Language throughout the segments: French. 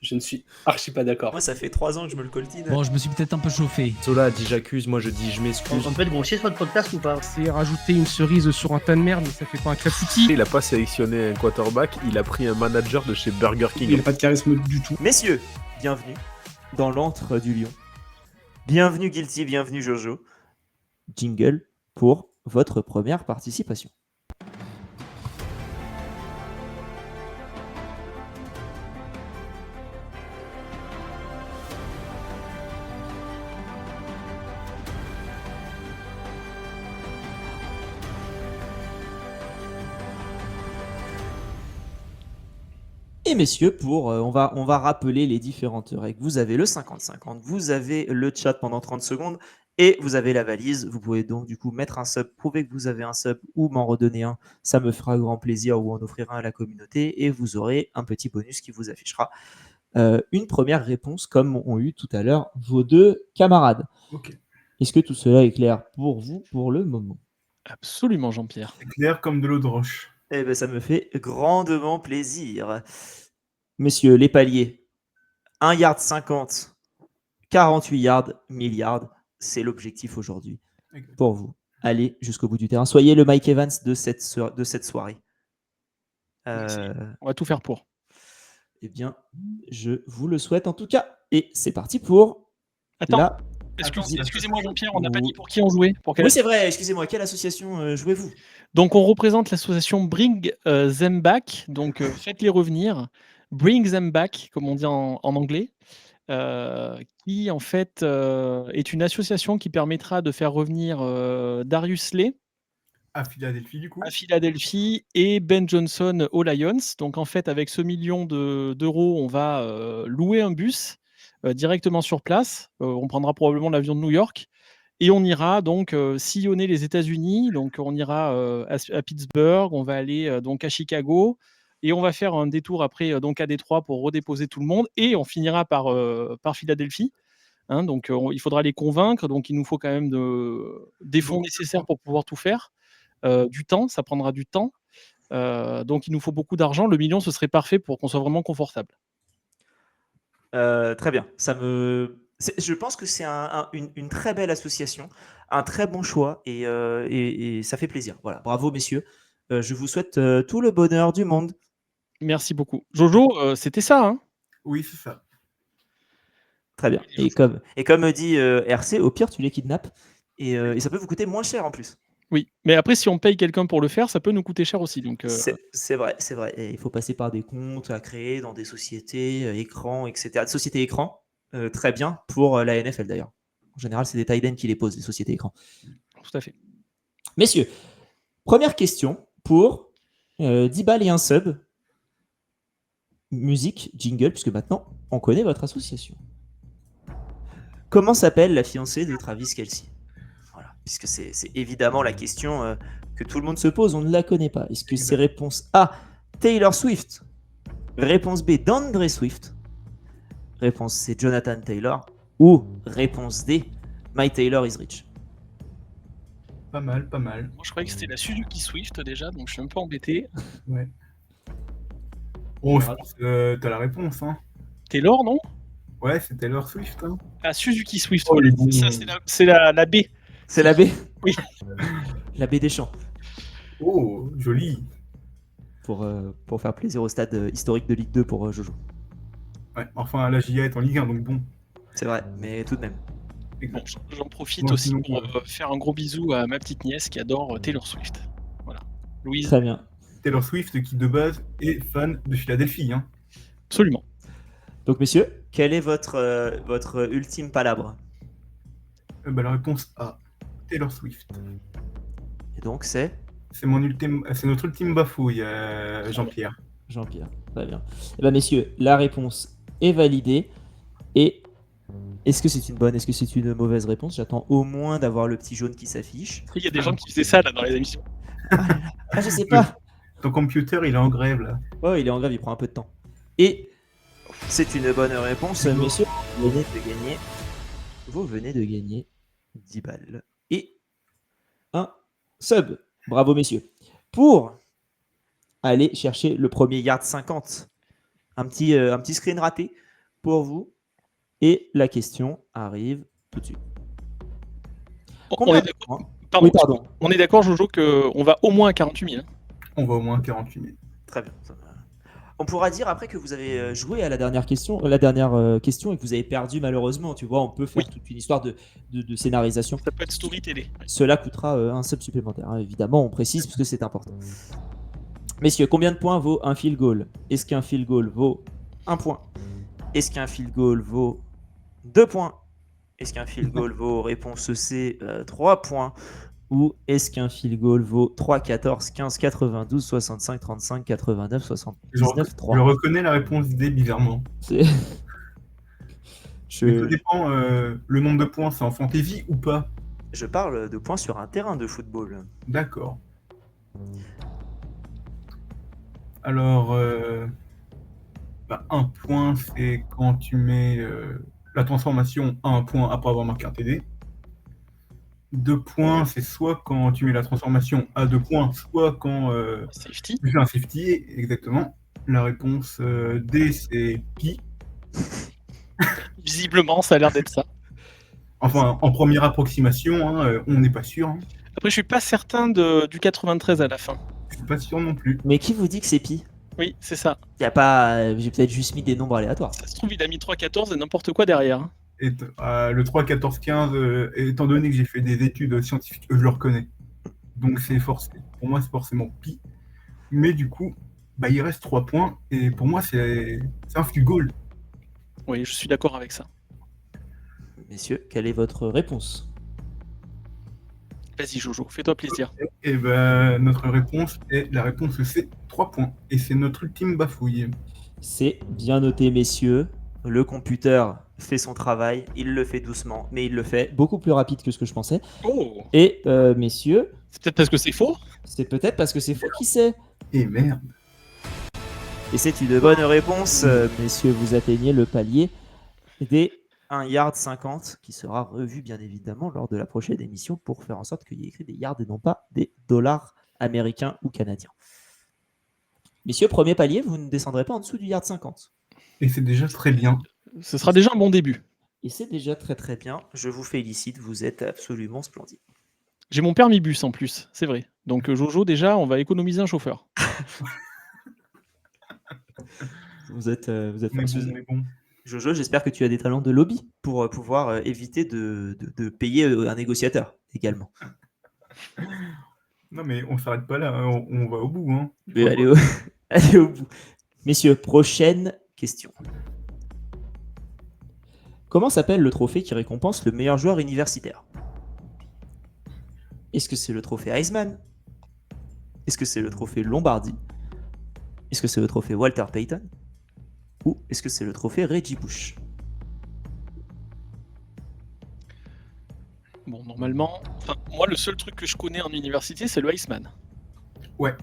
Je ne suis archi pas d'accord. Moi, ça fait 3 ans que je me le coltine. Bon, je me suis peut-être un peu chauffé. Zola a dit j'accuse, moi je dis je m'excuse. On peut être grossier sur le podcast ou pas? C'est rajouter une cerise sur un tas de merde, mais ça fait pas un clafoutis. Il a pas sélectionné un quarterback, il a pris un manager de chez Burger King. Il n'a pas de charisme du tout. Messieurs, bienvenue dans l'antre du lion. Bienvenue Guilty, bienvenue Jojo. Jingle pour votre première participation. Et messieurs, on va rappeler les différentes règles. Vous avez le 50-50, vous avez le chat pendant 30 secondes et vous avez la valise. Vous pouvez donc du coup mettre un sub, prouver que vous avez un sub ou m'en redonner un. Ça me fera grand plaisir ou en offrir un à la communauté et vous aurez un petit bonus qui vous affichera une première réponse comme ont eu tout à l'heure vos deux camarades. Ok. Est-ce que tout cela est clair pour vous pour le moment? Absolument, Jean-Pierre. C'est clair comme de l'eau de roche. Eh bien, ça me fait grandement plaisir. Messieurs, les paliers. 1 yard 50, 48 yards, 1000 yards. C'est l'objectif aujourd'hui pour vous. Allez jusqu'au bout du terrain. Soyez le Mike Evans de cette soirée. On va tout faire pour. Eh bien, je vous le souhaite en tout cas. Et c'est parti pour... Attends, excusez-moi Jean-Pierre, on n'a pas dit pour qui on jouait. Oui, c'est vrai, excusez-moi. Quelle association jouez-vous? Donc, on représente l'association Bring Them Back. Donc, faites-les revenir. Bring Them Back, comme on dit en anglais. Qui, en fait, est une association qui permettra de faire revenir Darius Slay À Philadelphie, du coup. à Philadelphie et Ben Johnson aux Lions. Donc, en fait, avec ce million d'euros, on va louer un bus directement sur place. On prendra probablement l'avion de New York. Et on ira donc sillonner les États-Unis. Donc, on ira à Pittsburgh, on va aller donc à Chicago, et on va faire un détour après donc à Détroit pour redéposer tout le monde. Et on finira par Philadelphie. Hein, donc, il faudra les convaincre. Donc, il nous faut quand même des fonds nécessaires pour pouvoir tout faire. Du temps, ça prendra du temps. Donc, il nous faut beaucoup d'argent. Le million, ce serait parfait pour qu'on soit vraiment confortable. Très bien. Je pense que c'est une très belle association, un très bon choix et ça fait plaisir. Voilà, bravo messieurs. Je vous souhaite tout le bonheur du monde. Merci beaucoup. Jojo, c'était ça, hein? Oui, c'est ça. Très bien. Et comme dit RC, au pire tu les kidnappes et ça peut vous coûter moins cher en plus. Oui, mais après, si on paye quelqu'un pour le faire, ça peut nous coûter cher aussi. Donc, c'est vrai. Et il faut passer par des comptes à créer dans des sociétés, écrans, etc. Sociétés écrans, très bien pour la NFL d'ailleurs. En général, c'est des tight ends qui les posent, les sociétés écrans. Tout à fait. Messieurs, première question pour 10 balles et un sub. Musique, jingle, puisque maintenant, on connaît votre association. Comment s'appelle la fiancée de Travis Kelce? Voilà, puisque c'est évidemment la question que tout le monde se pose, on ne la connaît pas. Est-ce que c'est réponse A, Taylor Swift? Réponse B, DeAndre Swift? Réponse C, Jonathan Taylor? Ou réponse D, My Taylor is Rich? Pas mal, pas mal. Moi, je croyais que c'était la Suzuki Swift déjà, donc je suis un peu embêté. Ouais. Oh, je pense que t'as la réponse, hein. Taylor, non? Ouais, c'est Taylor Swift, hein. Ah, Suzuki Swift. Oh, voilà. les bons. Ça, c'est la B. C'est la B? Oui. La B des champs. Oh, joli. Pour faire plaisir au stade historique de Ligue 2 pour Jojo. Ouais, enfin, la JA est en Ligue 1, donc bon. C'est vrai, mais tout de même. Bon, j'en profite Moi, aussi sinon, pour faire un gros bisou à ma petite nièce qui adore Taylor Swift. Voilà. Louise. Très bien. Taylor Swift qui, de base, est fan de Philadelphie, hein. Absolument. Donc, messieurs, quel est votre ultime palabre? Bah, la réponse A, Taylor Swift. Et donc, c'est C'est notre ultime bafouille, Jean-Pierre. Jean-Pierre. Très bien. Eh bien, messieurs, la réponse est validée. Et est-ce que c'est une bonne, est-ce que c'est une mauvaise réponse? J'attends au moins d'avoir le petit jaune qui s'affiche. Il y a des gens qui faisaient ça là dans les émissions. Je sais pas. Ton computer, il est en grève, là. Ouais, il est en grève, il prend un peu de temps. Et c'est une bonne réponse, messieurs. Vous venez de gagner 10 balles et un sub. Bravo, messieurs. Pour aller chercher le premier yard 50, un petit screen raté pour vous. Et la question arrive tout de suite. On Combien est de d'accord, points pardon, Oui, pardon. on est d'accord, Jojo, qu'on va au moins à 48 000. On va au moins 48 000. Très bien. On pourra dire après que vous avez joué à la dernière question, et que vous avez perdu malheureusement. Tu vois, on peut faire Oui. toute une histoire de scénarisation. Ça peut être story télé. Cela coûtera un sub supplémentaire, hein, évidemment, on précise parce que c'est important. Messieurs, combien de points vaut un field goal? Est-ce qu'un field goal vaut 1 point? Est-ce qu'un field goal vaut 2 points? Est-ce qu'un field goal vaut réponse C 3 points? Ou est-ce qu'un field goal vaut 3, 14, 15, 92, 65, 35, 89, 79, Je 3? reconnais la réponse D bizarrement. C'est- Mais ça je, dépend, le nombre de points, c'est en fantasy ou pas? je parle de points sur un terrain de football. D'accord. Alors, 1 point, c'est quand tu mets la transformation à 1 point après avoir marqué un TD. 2 points, c'est soit quand tu mets la transformation à 2 points, soit quand Safety. tu fais un safety, exactement. La réponse D, c'est pi. Visiblement, ça a l'air d'être ça. Enfin, en première approximation, hein, on n'est pas sûr. Hein. Après, je suis pas certain du 93 à la fin. Je suis pas sûr non plus. Mais qui vous dit que c'est pi? Oui, c'est ça. Y a pas, j'ai peut-être juste mis des nombres aléatoires. Ça se trouve, il a mis 3-14 et n'importe quoi derrière. Hein. Et le 3, 14, 15, étant donné que j'ai fait des études scientifiques, je le reconnais. Donc c'est forcé. Pour moi, c'est forcément pi. Mais du coup, il reste 3 points. Et pour moi, c'est un field goal. Oui, je suis d'accord avec ça. Messieurs, quelle est votre réponse? Vas-y, Jojo, fais-toi plaisir. Et notre réponse est la réponse C, 3 points. Et c'est notre ultime bafouille. C'est bien noté, messieurs. Le computer fait son travail, il le fait doucement, mais il le fait beaucoup plus rapide que ce que je pensais. Oh, Et messieurs, c'est peut-être parce que c'est faux. c'est peut-être parce que c'est faux, qui sait? Et merde. Et c'est une bonne réponse, messieurs, vous atteignez le palier des 1 yard 50 qui sera revu bien évidemment lors de la prochaine émission pour faire en sorte qu'il y ait écrit des yards et non pas des dollars américains ou canadiens. Messieurs, premier palier, vous ne descendrez pas en dessous du yard 50. Et c'est déjà très bien. Ce sera déjà un bon début. Et c'est déjà très très bien. Je vous félicite, vous êtes absolument splendide. J'ai mon permis bus en plus, c'est vrai. Donc Jojo, déjà, on va économiser un chauffeur. Vous êtes Mais bon. Jojo, j'espère que tu as des talents de lobby pour pouvoir éviter de payer un négociateur également. Non, mais on s'arrête pas là. Hein. On va au bout. Hein. Mais allez au bout. Messieurs, prochaine question. Comment s'appelle le trophée qui récompense le meilleur joueur universitaire? Est-ce que c'est le trophée Heisman? Est-ce que c'est le trophée Lombardi? Est-ce que c'est le trophée Walter Payton? Ou est-ce que c'est le trophée Reggie Bush? Bon, normalement, moi, le seul truc que je connais en université, c'est le Iceman. Ouais.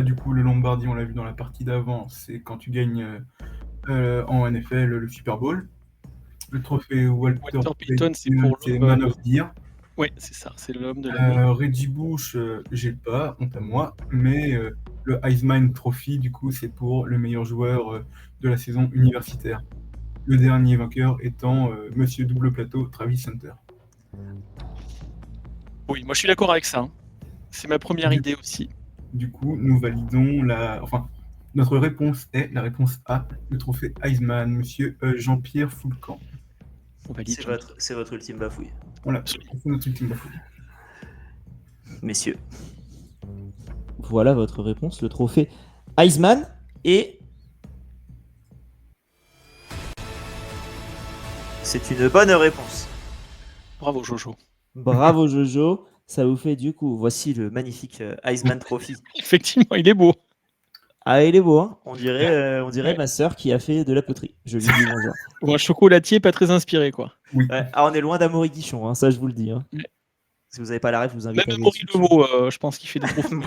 Du coup, le Lombardi, on l'a vu dans la partie d'avant, c'est quand tu gagnes en NFL le Super Bowl. Le trophée Walter Payton, c'est pour c'est Man of the Year. Oui, c'est ça, c'est l'homme de l'année. Reggie Bush, j'ai pas, honte à moi, mais le Heisman Trophy, du coup, c'est pour le meilleur joueur de la saison universitaire. Le dernier vainqueur étant Monsieur Double Plateau, Travis Hunter. Oui, moi je suis d'accord avec ça. Hein. C'est ma première idée aussi. Du coup, nous validons notre réponse est la réponse A, le trophée Heisman, Monsieur Jean-Pierre Foulcan. C'est votre ultime bafouille. Voilà, c'est notre ultime bafouille. Messieurs, voilà votre réponse, le trophée Heisman. Et c'est une bonne réponse. Bravo Jojo. Bravo Jojo, ça vous fait du coup, voici le magnifique Heisman Trophy. Effectivement, il est beau. Ah, il est beau, hein, on dirait ma sœur qui a fait de la poterie. Je lui dis bonjour. Ou un chocolatier pas très inspiré, quoi. Oui. Ouais. Ah, on est loin d'Amaury Guichon, hein, ça je vous le dis. Hein. Ouais. Si vous n'avez pas la ref, je vous invite Même à aller Amaury dessus. Levaux, je pense qu'il fait des trophées.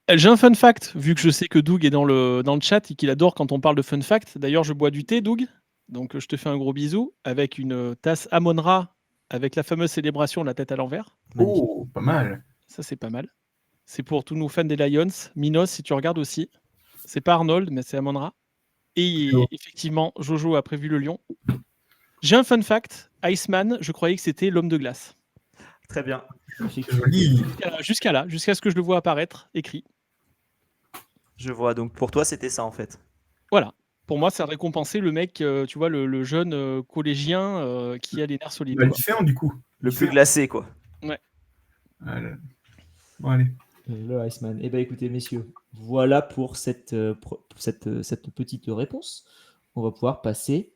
J'ai un fun fact, vu que je sais que Doug est dans le chat et qu'il adore quand on parle de fun fact. D'ailleurs, je bois du thé, Doug. Donc, je te fais un gros bisou avec une tasse Amon-Ra avec la fameuse célébration de la tête à l'envers. Magnifique. Oh, pas mal. Ça, c'est pas mal. C'est pour tous nos fans des Lions. Minos, si tu regardes aussi. C'est pas Arnold, mais c'est Amon-Ra. Et Oh. effectivement, Jojo a prévu le lion. J'ai un fun fact. Iceman, je croyais que c'était l'homme de glace. Très bien. C'est joli. Jusqu'à ce que je le vois apparaître écrit. Je vois. Donc pour toi, c'était ça en fait. Voilà. Pour moi, ça récompensait le mec, tu vois, le jeune collégien qui a les nerfs solides. Bah, Quoi. lycéen, du coup. Le plus Lycéen. glacé, quoi. Voilà. Bon, allez. Le Iceman. Eh bien, écoutez, messieurs, voilà pour cette petite réponse. On va pouvoir passer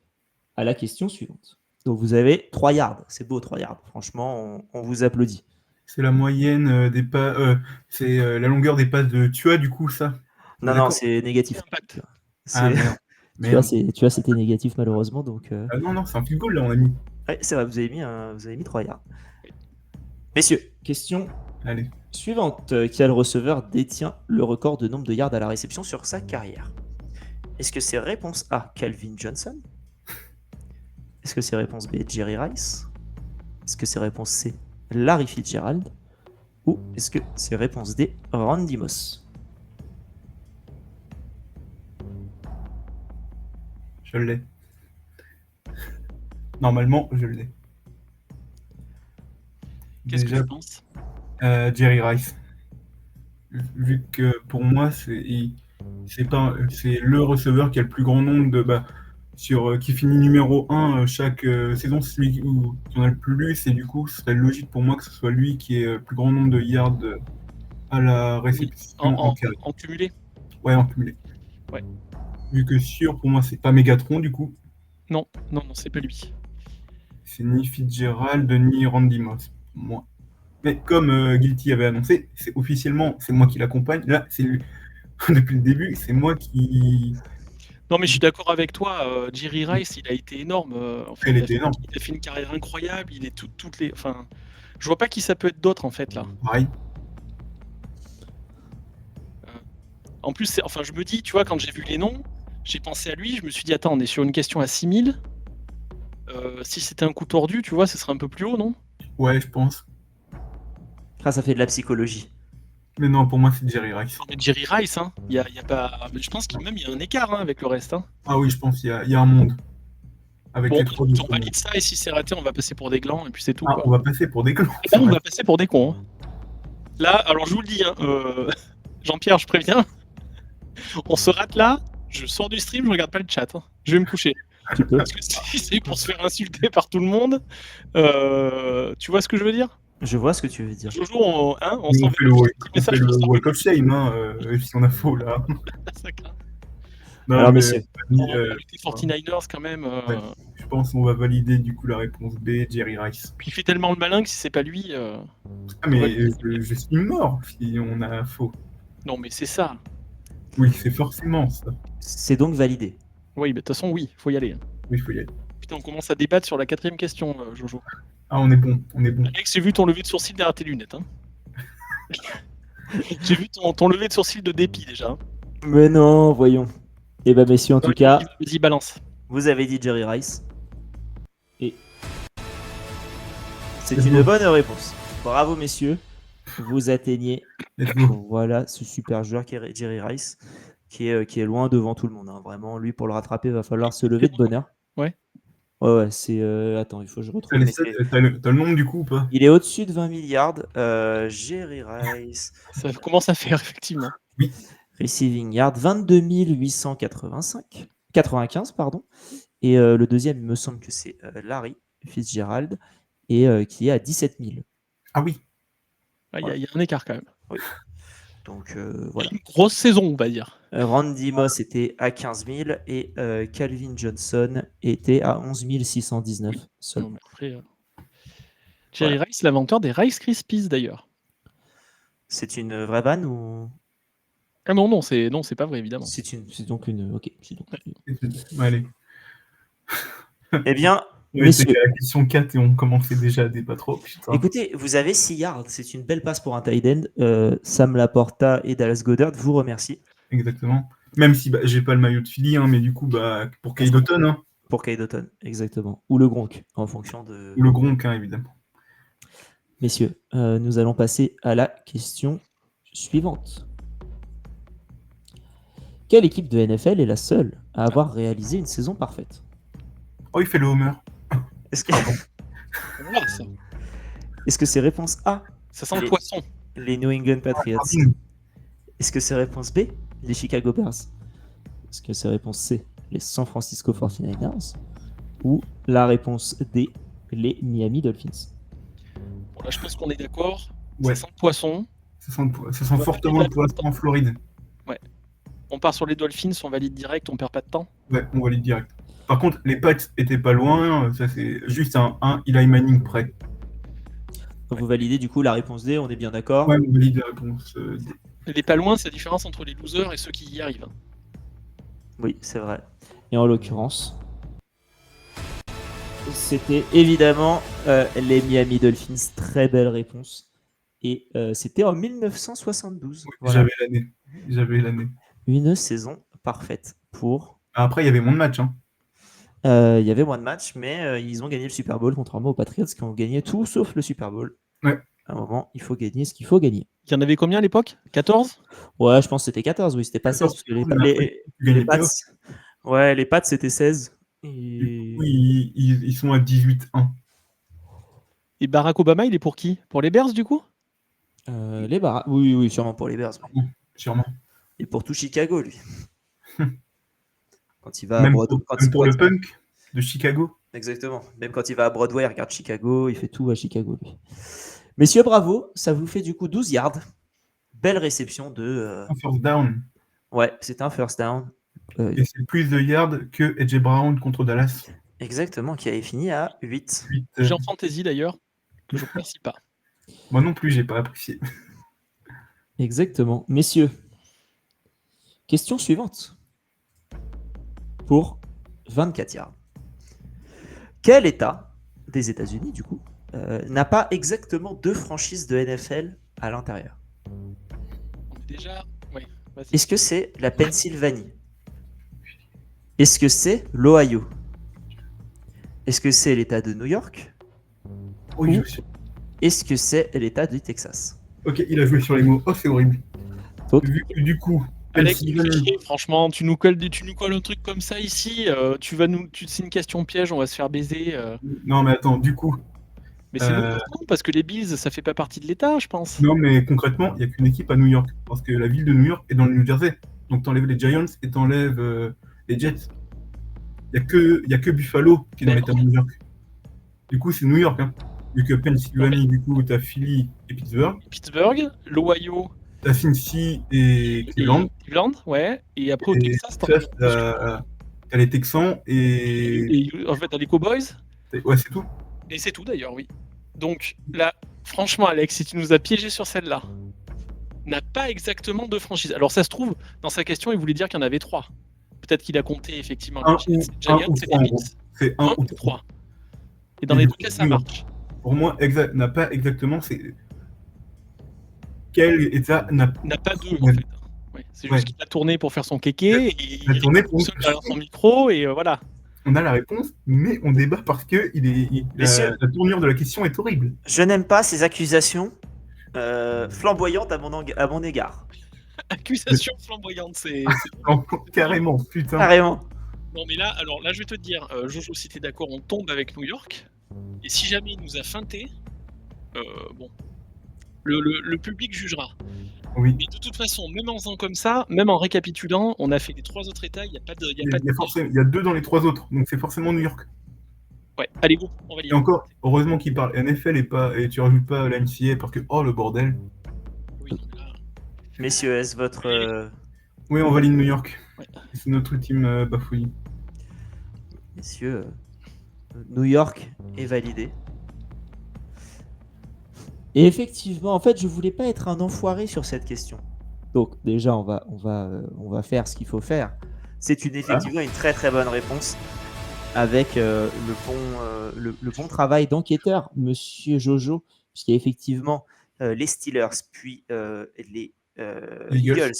à la question suivante. Donc, vous avez 3 yards. C'est beau, 3 yards. Franchement, on vous applaudit. C'est la moyenne des pas. C'est la longueur des passes de Tua, du coup, ça. On est Non, d'accord. c'est négatif. Impact. Ah, merde. Merde. Tu vois, c'était négatif, malheureusement. Donc, Ah, non, c'est un field goal, là, on a mis. ouais, c'est vrai, vous avez mis 3 yards. Messieurs, question Allez. suivante. Quel receveur détient le record de nombre de yards à la réception sur sa carrière? Est-ce que c'est réponse A, Calvin Johnson? Est-ce que c'est réponse B, Jerry Rice? Est-ce que c'est réponse C, Larry Fitzgerald? Ou est-ce que c'est réponse D, Randy Moss? Je l'ai. Normalement, je l'ai. Qu'est-ce que Déjà, tu penses? Jerry Rice. Vu que pour moi, c'est le receveur qui a le plus grand nombre de. Qui finit numéro 1 chaque saison, c'est celui qui en a le plus lu, et du coup, ce serait logique pour moi que ce soit lui qui ait le plus grand nombre de yards à la réception en carré. En cumulé. Ouais, en cumulé. Ouais. Vu que sûr, pour moi, c'est pas Megatron, du coup. Non, c'est pas lui. C'est ni Fitzgerald, ni Randy Moss, pour moi. Mais comme Guilty avait annoncé, c'est moi qui l'accompagne. Là, c'est lui. Depuis le début, c'est moi qui. Non, mais je suis d'accord avec toi. Jerry Rice, il a été énorme. En fait, Elle était énorme. il a fait une carrière incroyable. Il est toutes les. Enfin, je vois pas qui ça peut être d'autre en fait là. Pareil. En plus, je me dis, tu vois, quand j'ai vu les noms, j'ai pensé à lui. Je me suis dit, attends, on est sur une question à 6000. Si c'était un coup tordu, tu vois, ce serait un peu plus haut, non? Ouais, je pense. Ah, ça fait de la psychologie. Mais non, pour moi, c'est Jerry Rice. Non, mais Jerry Rice, hein, y a pas. Mais je pense qu'il y a un écart hein, avec le reste. Hein. Ah oui, je pense qu'il y a un monde. Avec Bon, les trois on autres. valide ça et si c'est raté, on va passer pour des glands et puis c'est tout. Ah, Quoi. on va passer pour des clous. Là, on va passer pour des cons. Hein. Là, alors je vous le dis, hein, Jean-Pierre, je préviens, on se rate là, je sors du stream, je regarde pas le chat. Hein. Je vais me coucher. Tu peux. Parce que si c'est pour se faire insulter par tout le monde, tu vois ce que je veux dire? Je vois ce que tu veux dire. Jojo, on On s'en fait le walk of shame, si on a faux, là. Non, Alors, mais, messieurs. les 49ers, quand même. Ouais. Je pense qu'on va valider du coup la réponse B, Jerry Rice. Puis il fait tellement le malin que si c'est pas lui. Ah, mais je suis mort si on a faux. Non, mais c'est ça. Oui, c'est forcément ça. C'est donc validé. Oui, de toute façon, oui, faut y aller. Hein. Oui, il faut y aller. Putain, on commence à débattre sur la 4e question, Jojo. Ah, on est bon, on est bon. Alex, j'ai vu ton lever de sourcil derrière tes lunettes. Hein. J'ai vu ton lever de sourcil de dépit déjà. Hein. Mais non, voyons. Eh ben, messieurs, en tout cas, Vas-y, balance. vous avez dit Jerry Rice. Et c'est C'est une beau. bonne réponse. Bravo, messieurs. Vous atteignez Let's go. voilà ce super joueur qui est Jerry Rice, qui est loin devant tout le monde. Hein. Vraiment, lui, pour le rattraper, il va falloir se lever de bonne heure. Ouais. Ouais, c'est. Attends, il faut que je retrouve. T'as mais c'est- le nombre du coup ou pas? Il est au-dessus de 20 milliards. Jerry Rice. Ça commence à faire, effectivement. Receiving yard, 22 895, pardon. Et le deuxième, il me semble que c'est Larry Fitzgerald, et qui est à 17 000. Ah oui. Il y a un écart quand même. Donc voilà. Une grosse saison, on va dire. Randy Moss était à 15 000 et Calvin Johnson était à 11 619 seulement. Non, mais après, Jerry Rice, l'inventeur des Rice Krispies d'ailleurs. C'est une vraie vanne ou Ah non, c'est pas vrai évidemment. c'est donc une. Ok. Allez. Eh bien, Ouais, c'est messieurs, qu'à la question 4 et on commençait déjà à débattre trop. Putain. écoutez, vous avez 6 yards. C'est une belle passe pour un tight end. Sam Laporta et Dallas Goedert vous remercient. Exactement. Même si j'ai pas le maillot de Philly, hein, mais du coup, pour Kyle Dotton, hein, Pour Kyle Dotton, exactement. Ou le Gronk, en fonction de. ou le Gronk, hein, évidemment. Messieurs, nous allons passer à la question suivante. Quelle équipe de NFL est la seule à avoir réalisé une saison parfaite? Oh, il fait le homer. Est-ce que, Voilà, ça. est-ce que c'est réponse A, Ça sent le Les- poisson. les New England Patriots? Harding. Est-ce que c'est réponse B, les Chicago Bears? Est-ce que c'est réponse C, les San Francisco 49ers? Ou la réponse D, les Miami Dolphins? Bon, là, je pense qu'on est d'accord. Ouais. Ça sent le poisson. Ça sent fortement le poisson en Floride. On part sur les Dolphins, on valide direct, on perd pas de temps. Ouais, on valide direct. Par contre, les Pats étaient pas loin. Ça, c'est juste un Eli Manning près. Vous validez du coup la réponse D, on est bien d'accord? Ouais, on valide la réponse D. Elle est pas loin, c'est la différence entre les losers et ceux qui y arrivent. Oui, c'est vrai. Et en l'occurrence, c'était évidemment les Miami Dolphins. Très belle réponse. Et c'était en 1972. Voilà. J'avais l'année. Une saison parfaite pour. Après, il y avait moins de matchs. Hein. Il y avait moins de matchs, mais ils ont gagné le Super Bowl, contrairement aux Patriots qui ont gagné tout sauf le Super Bowl. Ouais. À un moment, il faut gagner ce qu'il faut gagner. Il y en avait combien à l'époque? 14? Ouais, je pense que c'était 14, oui, c'était pas 16. 14, Parce que les, mais après, tu gagnes les les Pats, playoffs. ouais, les Pats c'était 16. Du Et... coup, ils sont à 18-1. Et Barack Obama, il est pour qui? Pour les Bears, du coup? les Barras, oui, sûrement pour les Bears. Oui. Sûrement. Et pour tout Chicago, lui. Quand il va Même à Broadway. pour le punk de Chicago. Exactement. Même quand il va à Broadway, il regarde Chicago, il fait tout à Chicago, lui. Messieurs, bravo. Ça vous fait du coup 12 yards. Belle réception de. Un first down. Ouais, c'est un first down. Et c'est plus de yards que AJ Brown contre Dallas. Exactement, qui avait fini à 8. 8, J'ai en fantasy d'ailleurs, que je ne remercie pas. Moi non plus, j'ai pas apprécié. Exactement. Messieurs, question suivante. Pour 24 yards. Quel État des États-Unis, du coup, n'a pas exactement 2 franchises de NFL à l'intérieur? On est déjà. Ouais, vas-y. Est-ce que c'est la Pennsylvanie? Est-ce que c'est l'Ohio? Est-ce que c'est l'État de New York? Oui, Ou est-ce que c'est l'État du Texas? Ok, il a joué sur les mots. Oh, c'est horrible. Donc, Vu que du coup, Alex, Pennsylvanie- franchement, tu nous colles un truc comme ça ici, c'est une question piège, on va se faire baiser. Non, mais attends, du coup. Mais c'est logique, non, parce que les Bills, ça fait pas partie de l'État, je pense. Non, mais concrètement, il n'y a qu'une équipe à New York. Parce que la ville de New York est dans le New Jersey. Donc t'enlèves les Giants et t'enlèves les Jets. Il n'y a que Buffalo qui est dans Mais- l'État de New York. Du coup, c'est New York. Hein. Vu que Pennsylvanie, du coup, t'as Philly et Pittsburgh. Pittsburgh, l'Ohio T'as Cincy et Cleveland. Cleveland, ouais. Et après au Et Texas, Texas, t'as les Texans et... en fait, t'as les Cowboys. Ouais, c'est tout. Et c'est tout d'ailleurs, oui. Donc là, franchement, Alex, si tu nous as piégé sur celle-là, n'a pas exactement 2 franchises. Alors ça se trouve, dans sa question, il voulait dire qu'il y en avait 3. Peut-être qu'il a compté effectivement Un les ou Giants et trois, en les gros. Bills. C'est 1 ou 3. 3. Et dans Et les du deux coup, cas, ça New York. marche. Pour moi, n'a pas exactement... Quel État n'a N'a pas 2 en Ouais. fait. Ouais, c'est juste Ouais. qu'il a tourné pour faire son kéké et Il a tourné est tout seul derrière son micro et voilà. On a la réponse, mais on débat parce que Messieurs. la tournure de la question est horrible. je n'aime pas ces accusations flamboyantes à mon égard. Accusation flamboyante, c'est. Carrément, putain. Carrément. Non mais là, alors là, je vais te dire, Jojo, si t'es d'accord, on tombe avec New York. Et si jamais il nous a feinté, bon, le public jugera. Oui. Mais de toute façon, même en faisant comme ça, même en récapitulant, on a fait les 3 autres États, il n'y a pas de. Il y a 2 dans les 3 autres, donc c'est forcément New York. Ouais, allez, go, on va Et lire. encore, heureusement qu'il parle NFL et tu rajoutes pas la NCAA parce que, oh le bordel. Oui, non, mais là, Messieurs, est-ce votre. Oui, on valide New York. Ouais. C'est notre team bafouille. Messieurs, New York est validé. Et effectivement, en fait, je voulais pas être un enfoiré sur cette question. Donc déjà, on va faire ce qu'il faut faire. C'est effectivement une très très bonne réponse avec le bon travail d'enquêteur, Monsieur Jojo, puisqu'il y a effectivement les Steelers, puis les Eagles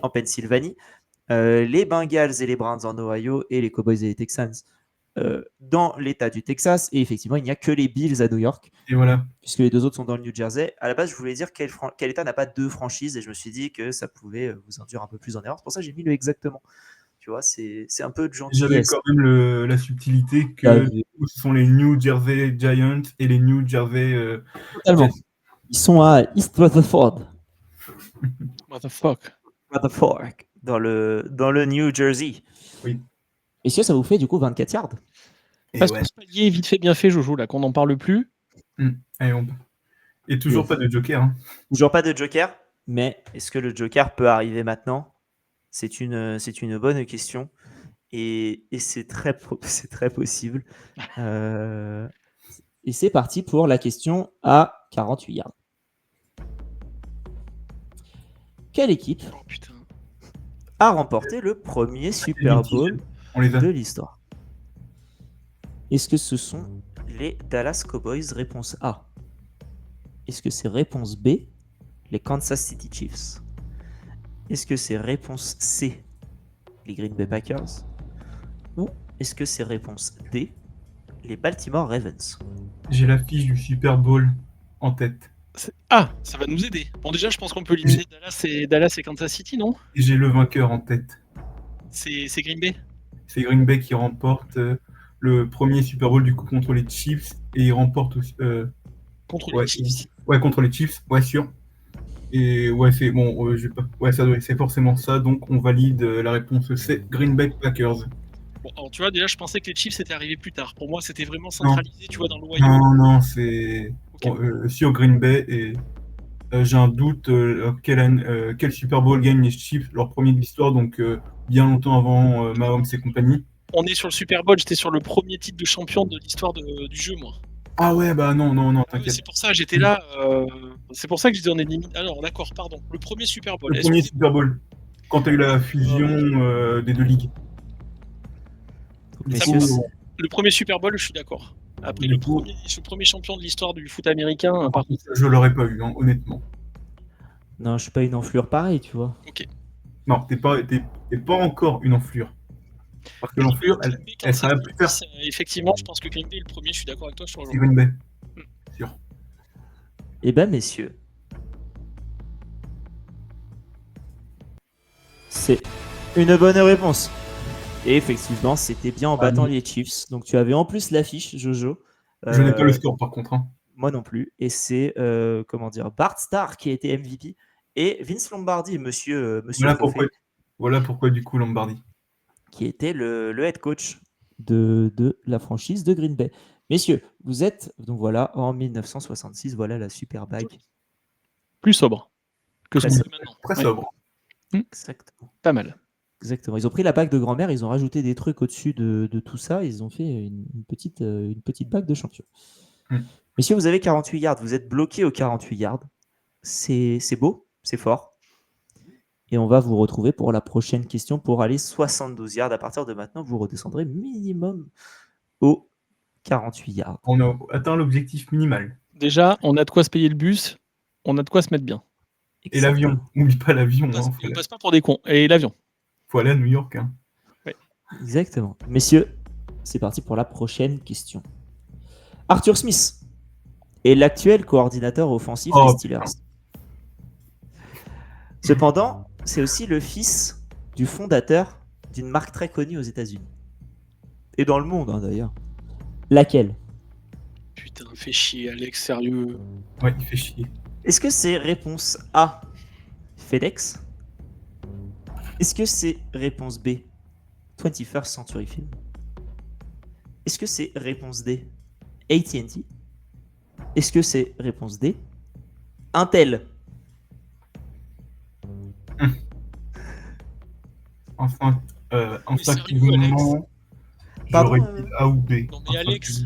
en Pennsylvanie, les Bengals et les Browns en Ohio, et les Cowboys et les Texans dans l'État du Texas. Et effectivement, il n'y a que les Bills à New York, Et voilà. puisque les 2 autres sont dans le New Jersey. À la base, je voulais dire quel État n'a pas 2 franchises, et je me suis dit que ça pouvait vous induire un peu plus en erreur. C'est pour ça que j'ai mis le exactement. Tu vois, c'est un peu de J'avais gentillesse. quand même la subtilité T'as que vu. ce sont les New Jersey Giants et les New Jersey Totalement. Jets. Ils sont à East Rutherford, What the fuck. dans le New Jersey. Oui. Messieurs, ça vous fait du coup 24 yards. Et Passe ouais. pour ce palier vite fait, bien fait, Jojo, là, qu'on n'en parle plus. Allez, Et toujours Yes. pas de joker. Hein. Toujours pas de joker, mais est-ce que le joker peut arriver maintenant? C'est une bonne question. Et c'est c'est très possible. Et c'est parti pour la question à 48 yards. Quelle équipe Oh putain. a remporté le premier Super Bowl On les a. de l'histoire? Est-ce que ce sont les Dallas Cowboys? Réponse A. Est-ce que c'est réponse B, les Kansas City Chiefs? Est-ce que c'est réponse C, les Green Bay Packers? Ou est-ce que c'est réponse D, les Baltimore Ravens? J'ai la fiche du Super Bowl en tête. Ah, ça va nous aider. Bon, déjà, je pense qu'on peut éliminer Dallas et Kansas City, non? Et j'ai le vainqueur en tête. C'est Green Bay. C'est Green Bay qui remporte le premier Super Bowl du coup contre les Chiefs. Et il remporte aussi. Contre Ouais, les Chiefs. Ouais, contre les Chiefs, ouais, sûr. Et ouais, c'est bon, ouais, c'est forcément ça. Donc on valide la réponse C, Green Bay Packers. Bon, alors tu vois, déjà, je pensais que les Chiefs étaient arrivés plus tard. Pour moi, c'était vraiment centralisé, tu vois, dans l'Ohio. Non, c'est Ok. bon, sur Green Bay. Et j'ai un doute quel Super Bowl gagnent les Chiefs, leur premier de l'histoire, donc bien longtemps avant Mahomes et compagnie. On est sur le Super Bowl, j'étais sur le premier titre de champion de l'histoire du jeu, moi. Ah ouais, bah non, Ah ouais, t'inquiète. c'est pour ça, j'étais là. C'est pour ça que je disais on est limite. Alors, d'accord, pardon. Le premier Super Bowl. Le premier Super Bowl, quand t'as eu la fusion des deux ligues. Mais Ça c'est- me- Le premier Super Bowl, je suis d'accord. Après, Du le coup- premier champion de l'histoire du foot américain, par contre. Je l'aurais pas eu, hein, honnêtement. Non, je suis pas une enflure pareille, tu vois. Ok. Non, t'es pas encore une enflure. Parce que l'enflure, elle sera plus tard. Effectivement, je pense que Green Bay est le premier, je suis d'accord avec toi sur le C'est Green Bay. Sûr. Eh ben, messieurs, c'est une bonne réponse. Et effectivement, c'était bien en battant les Chiefs. Donc, tu avais en plus l'affiche, Jojo. Je n'ai pas le score par contre. Hein. Moi non plus. Et c'est, Bart Starr qui a été MVP. Et Vince Lombardi, monsieur Voilà pourquoi du coup Lombardi. qui était le head coach de la franchise de Green Bay. Messieurs, vous êtes, donc voilà, en 1966, voilà la super bague. plus sobre que ce Très qu'on fait maintenant. Très Ouais. sobre. Exactement. Pas mal. Exactement. Ils ont pris la bague de grand-mère, ils ont rajouté des trucs au-dessus de tout ça, ils ont fait une petite bague de champion. Messieurs, vous avez 48 yards, vous êtes bloqué aux 48 yards. C'est beau, c'est fort. Et on va vous retrouver pour la prochaine question pour aller 72 yards. À partir de maintenant, vous redescendrez minimum aux 48 yards. On a atteint l'objectif minimal. Déjà, on a de quoi se payer le bus, on a de quoi se mettre bien. Et l'avion. N'oublie pas l'avion. On passe pas pour des cons. Et l'avion. Faut aller à New York. Hein. Exactement. Messieurs, c'est parti pour la prochaine question. Arthur Smith est l'actuel coordinateur offensif des Steelers. Cependant, c'est aussi le fils du fondateur d'une marque très connue aux États-Unis. Et dans le monde, hein, d'ailleurs. Laquelle? Putain, fais chier, Alex, sérieux. Ouais, il fait chier. Est-ce que c'est réponse A, FedEx? Est-ce que c'est réponse B, 21st Century Film? Est-ce que c'est réponse D, AT&T? Est-ce que c'est réponse D, Intel? Enfin, instinctivement, j'aurais dit A ou B. Non mais Alex.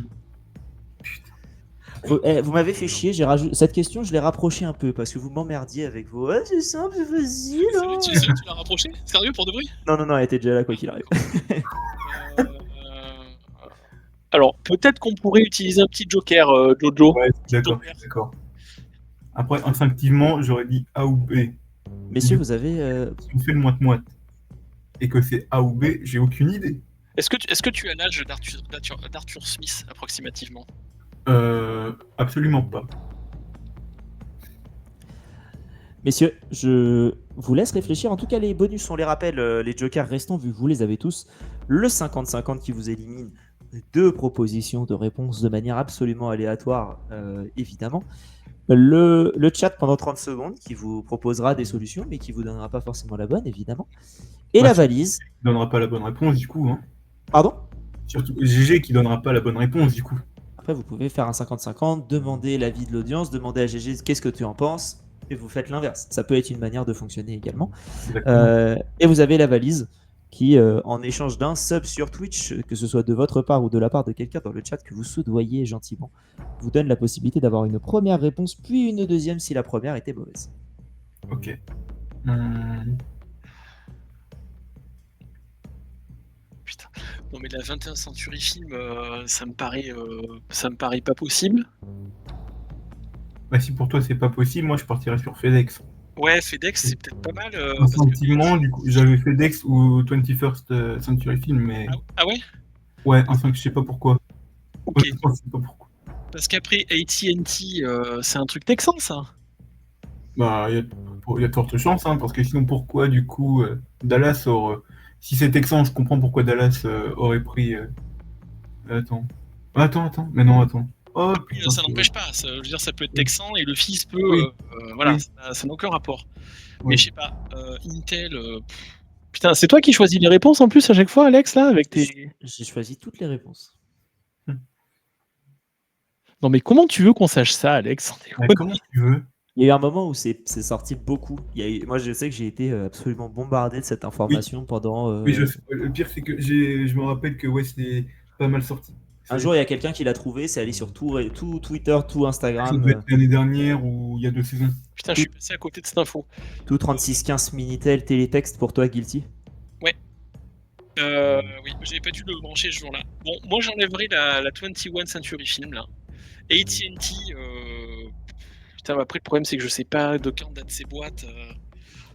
Vous m'avez fait chier, j'ai rajouté cette question, je l'ai rapprochée un peu parce que vous m'emmerdiez avec vos c'est simple, c'est facile. Hein. Tu l'as rapproché? Sérieux pour de vrai? Non, elle était déjà là quoi qu'il arrive. Alors, peut-être qu'on pourrait utiliser un petit joker, Jojo. Ouais, d'accord. Après, instinctivement, j'aurais dit A ou B. Messieurs, vous avez. Si on fait le moite-moite et que c'est A ou B, j'ai aucune idée. Est-ce que tu as l'âge d'Arthur Smith, approximativement? Absolument pas. Messieurs, je vous laisse réfléchir. En tout cas, les bonus, on les rappelle, les jokers restants, vu que vous les avez tous. Le 50-50 qui vous élimine 2 propositions de réponse de manière absolument aléatoire, évidemment. Le chat pendant 30 secondes qui vous proposera des solutions, mais qui vous donnera pas forcément la bonne, évidemment. Et Ouais, la c'est- valise. Il donnera pas la bonne réponse du coup. Hein. Pardon? Surtout GG qui donnera pas la bonne réponse du coup. Après, vous pouvez faire un 50-50, demander l'avis de l'audience, demander à GG qu'est-ce que tu en penses, et vous faites l'inverse. Ça peut être une manière de fonctionner également. Exactement. Et vous avez la valise qui, en échange d'un sub sur Twitch, que ce soit de votre part ou de la part de quelqu'un dans le chat que vous soudoyez gentiment, vous donne la possibilité d'avoir une première réponse, puis une deuxième si la première était mauvaise. Ok. Putain. Non mais la 21 Century Film, ça me paraît pas possible. Bah, si pour toi c'est pas possible, moi je partirais sur FedEx. Ouais, FedEx, c'est peut-être pas mal. Parce que... Instinctivement, du coup, j'avais FedEx ou 21st Century Film, mais Ah ouais? ouais, je sais pas pourquoi. Ok. Honnêtement, je sais pas pourquoi. Parce qu'après, AT&T, c'est un truc texan, ça. Bah, il y a de fortes chances, hein, parce que sinon, pourquoi du coup Dallas aurait. Si c'est Texan, je comprends pourquoi Dallas aurait pris. Attends. Attends. Mais non, attends. Oh Oui, putain. ça n'empêche pas. Ça, je veux dire, ça peut être texan et le fils peut. Oui. Voilà, Oui. ça n'a aucun rapport. Oui. Mais je sais pas. Intel. Putain, c'est toi qui choisis les réponses en plus à chaque fois, Alex, là, avec tes. J'ai choisi toutes les réponses. Non, mais comment tu veux qu'on sache ça, Alex? Mais comment tu veux? Il y a eu un moment où c'est sorti beaucoup. Moi, je sais que j'ai été absolument bombardé de cette information pendant. Oui, le pire, c'est que je me rappelle que ouais, c'est pas mal sorti. Un jour, il y a quelqu'un qui l'a trouvé, c'est allé sur tout Twitter, tout Ça Instagram, devait être l'année dernière ou il y a 2 saisons. Putain, je suis passé à côté de cette info. tout 3615 Minitel télétexte pour toi, Guilty. Oui, j'avais pas dû le brancher ce jour-là. Bon, moi j'enlèverai la 21 Century Film là. AT&T, putain, après le problème c'est que je sais pas de quand datent ces boîtes.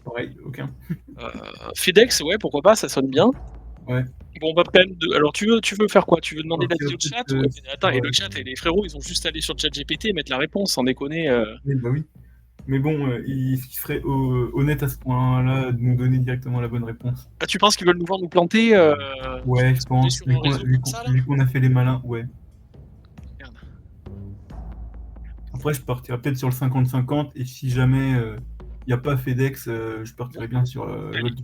Pareil, aucun. FedEx, ouais, pourquoi pas, ça sonne bien. Ouais. Bon, on va quand même. Alors, tu veux faire quoi? Tu veux demander Ok, l'avis au chat? peut-être, Attends, et ouais. le chat et les frérots, ils ont juste allé sur ChatGPT et mettre la réponse, sans déconner. Oui, bah oui. Mais bon, il serait honnête à ce point-là de nous donner directement la bonne réponse. Ah, tu penses qu'ils veulent nous voir nous planter Ouais, je pense. sur un réseau comme ça, là? Vu qu'on a fait les malins, ouais. Merde. Après, je partirais peut-être sur le 50-50 et si jamais il n'y a pas FedEx, je partirais bien sur l'autre.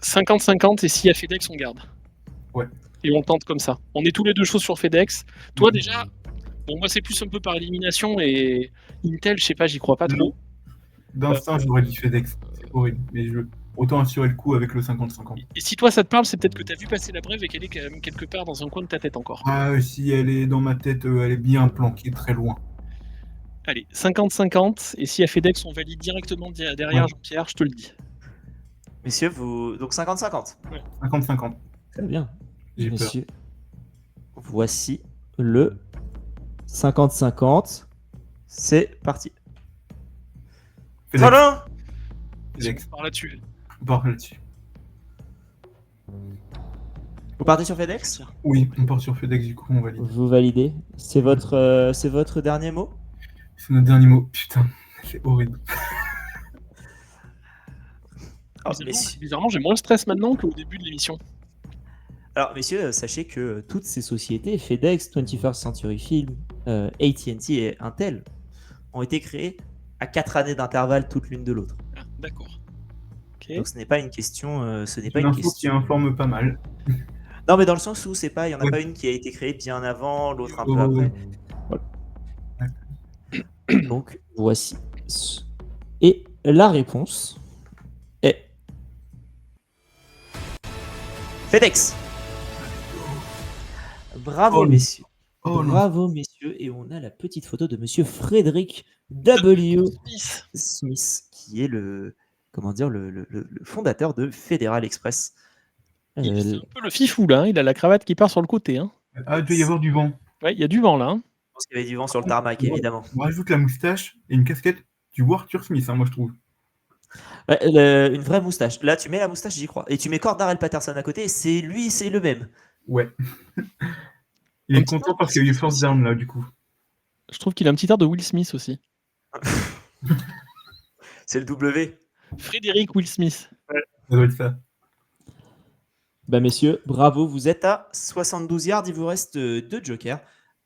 50-50, et s'il y a FedEx, on garde. Ouais. Et on tente comme ça. On est tous les deux chauds sur FedEx. Toi, déjà, bon, moi, c'est plus un peu par élimination, et Intel, je sais pas, j'y crois pas trop. D'instinct, j'aurais dit FedEx. C'est horrible. Mais autant assurer le coup avec le 50-50. Et si toi, ça te parle, c'est peut-être que tu as vu passer la brève et qu'elle est quand même quelque part dans un coin de ta tête encore. Ah, si elle est dans ma tête, elle est bien planquée très loin. Allez, 50-50, et si à FedEx, on valide directement derrière Ouais. Jean-Pierre, je te le dis. Messieurs, vous. Donc 50-50. 50-50. Très bien. J'ai peur. Messieurs, voici le 50-50. C'est parti. FedEx. Tada. FedEx. On part là-dessus. On part là-dessus. Vous partez sur FedEx? Oui, on part sur FedEx, du coup, on valide. Vous validez. C'est votre dernier mot? C'est notre dernier mot. Putain, c'est horrible. Bizarrement, j'ai moins de stress maintenant qu'au début de l'émission. Alors, messieurs, sachez que toutes ces sociétés, FedEx, 21st Century Film, AT&T et Intel, ont été créées à 4 années d'intervalle toutes l'une de l'autre. Ah, d'accord. Ok. Donc ce n'est pas une question. Ce n'est pas Une une info qui question. informe pas mal. Non, mais dans le sens où c'est pas, il y en a Ouais. pas une qui a été créée bien avant, l'autre un peu Oh, après. Voilà. Donc voici. Et la réponse est FedEx. Bravo Oh, messieurs. Oh non. Bravo messieurs. Et on a la petite photo de monsieur Frédéric W. Smith. Smith, qui est le fondateur de Federal Express. C'est un peu le fifou là, hein. Il a la cravate qui part sur le côté. Hein. Ah, il doit y avoir du vent. Ouais, il y a du vent là. Hein. Je pense qu'il y avait du vent sur le tarmac, évidemment. On rajoute la moustache et une casquette. Tu vois Arthur Smith, hein, moi je trouve. Ouais, une vraie moustache. Là, tu mets la moustache, j'y crois. Et tu mets Cordarrelle Patterson à côté, c'est lui, c'est le même. Ouais. Il est content parce qu'il y a eu Force Down là, du coup. Je trouve qu'il a un petit air de Will Smith aussi. C'est le W. Frédéric Will Smith. Ça doit être ça. Bah messieurs, bravo, vous êtes à 72 yards, il vous reste 2 jokers.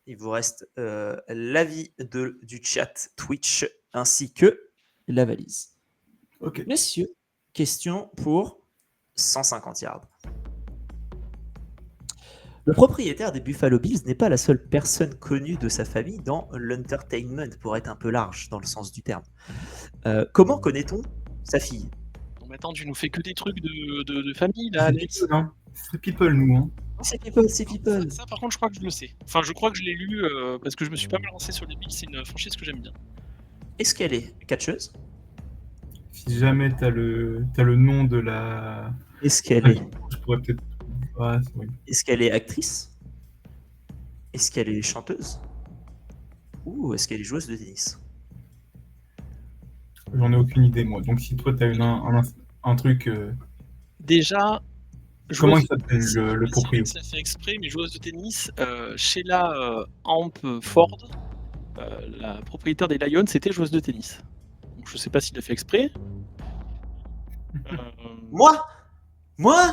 Il vous reste l'avis du chat Twitch ainsi que la valise. Ok. Messieurs, question pour 150 yards. Le propriétaire des Buffalo Bills n'est pas la seule personne connue de sa famille dans l'entertainment, pour être un peu large dans le sens du terme. Comment connaît-on sa fille? Non, mais attends, tu nous fais que des trucs de famille, là, C'est Alex. people, hein. C'est people, nous. Hein. C'est people, c'est people. Ça, par contre, je crois que je le sais. Enfin, je crois que je l'ai lu parce que je me suis pas mal lancé sur les Bills. C'est une franchise que j'aime bien. Est-ce qu'elle est catcheuse? Si jamais t'as le nom de la... Est-ce qu'elle est... Je pourrais peut-être... Ah, c'est vrai. Est-ce qu'elle est actrice? Est-ce qu'elle est chanteuse? Ou est-ce qu'elle est joueuse de tennis? J'en ai aucune idée, moi. Donc si toi, t'as un truc... Déjà, Comment joueuse il s'appelle, de tennis, le si proprio? Alex l'a fait exprès, mais joueuse de tennis, Sheila Amp Ford, la propriétaire des Lions, c'était joueuse de tennis. Donc, je sais pas s'il l'a fait exprès. Moi?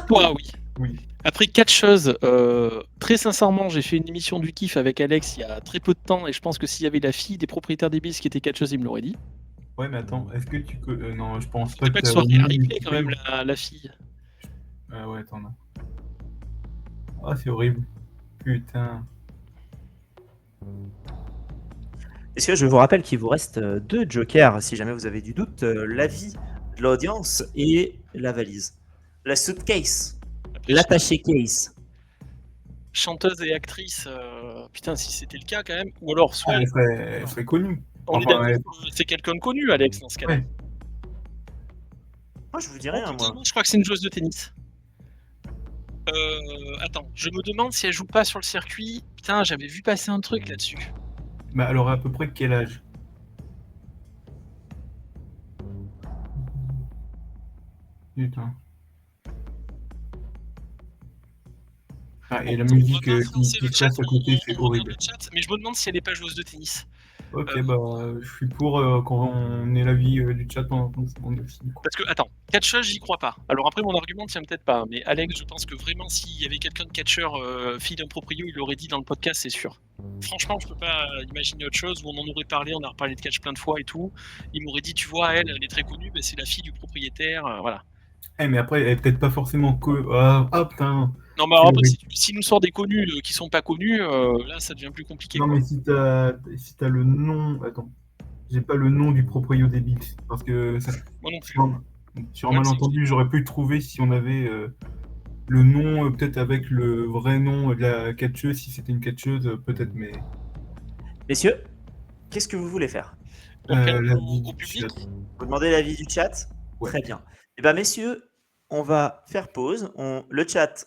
Toi, oui. Oui. Après, catcheuse, très sincèrement, j'ai fait une émission du kiff avec Alex il y a très peu de temps et je pense que s'il y avait la fille des propriétaires des Bills qui était catcheuse, il me l'aurait dit. Ouais, mais attends, est-ce que tu... non, je pense pas C'est pas que que ce soit Ripley quand même, la fille. Ah ouais, attends. Non. Ah, c'est horrible. Putain. Messieurs, je vous rappelle qu'il vous reste 2 jokers si jamais vous avez du doute. L'avis de l'audience et la valise. La suitcase. L'attaché case. Chanteuse et actrice, putain, si c'était le cas quand même. Ou alors, soit Ah, elle serait connue. on est Enfin, d'accord que c'est quelqu'un de connu, Alex, dans ce cas-là. ouais. Moi, je vous dis rien, moi. Je crois que c'est une joueuse de tennis. Attends, je me demande si elle joue pas sur le circuit. Putain, j'avais vu passer un truc là-dessus. Bah, alors, à peu près de quel âge? Putain. Ah, et la Bon, musique on va pas qui influencer le se chat, passe à côté, c'est on regarde horrible. le chat, mais je me demande si elle est pas joueuse de tennis. Ok, bah, je suis pour qu'on ait l'avis du chat pendant 30 secondes aussi. Du coup. Parce que, attends, catcheuse, j'y crois pas. Alors après, mon argument tient peut-être pas, mais Alex, je pense que vraiment, s'il y avait quelqu'un de catcheur, fille d'un proprio, il l'aurait dit dans le podcast, c'est sûr. Franchement, je peux pas imaginer autre chose où on en aurait parlé, on a reparlé de catch plein de fois et tout. Il m'aurait dit, tu vois, elle est très connue, mais c'est la fille du propriétaire, voilà. Eh, mais après, elle est peut-être pas forcément ah, putain. Non, mais alors après, si nous sort des connus qui sont pas connus, là, ça devient plus compliqué. Non, quoi. mais si t'as le nom... Attends. J'ai pas le nom du proprio des Bills. Parce que ça... Moi non plus. Sur un malentendu, j'aurais pu le trouver si on avait le nom, peut-être avec le vrai nom de la catcheuse, si c'était une catcheuse, peut-être, mais... Messieurs, qu'est-ce que vous voulez faire? L'avis Au du public. chat. Vous demandez l'avis du chat? Ouais. Très bien. Eh bien, messieurs, on va faire pause. Le chat,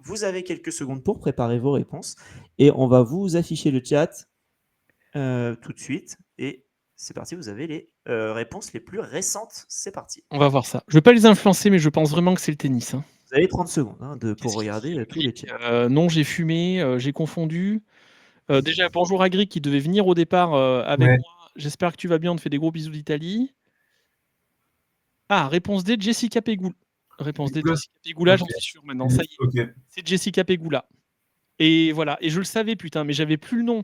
vous avez quelques secondes pour préparer vos réponses. Et on va vous afficher le chat tout de suite. Et c'est parti, vous avez les réponses les plus récentes. C'est parti. On va voir ça. Je vais pas les influencer, mais je pense vraiment que c'est le tennis. Hein. Vous avez 30 secondes pour regarder tous les chats. Non, j'ai fumé, j'ai confondu. Déjà, bonjour à Gris qui devait venir au départ avec Ouais. moi. J'espère que tu vas bien. On te fait des gros bisous d'Italie. Ah, réponse D, Jessica Pegula. Réponse D, Jessica Pegula, Ok. j'en suis sûr maintenant. Ça y est, Ok. c'est Jessica Pegula. Et voilà. Et je le savais, putain, mais j'avais plus le nom.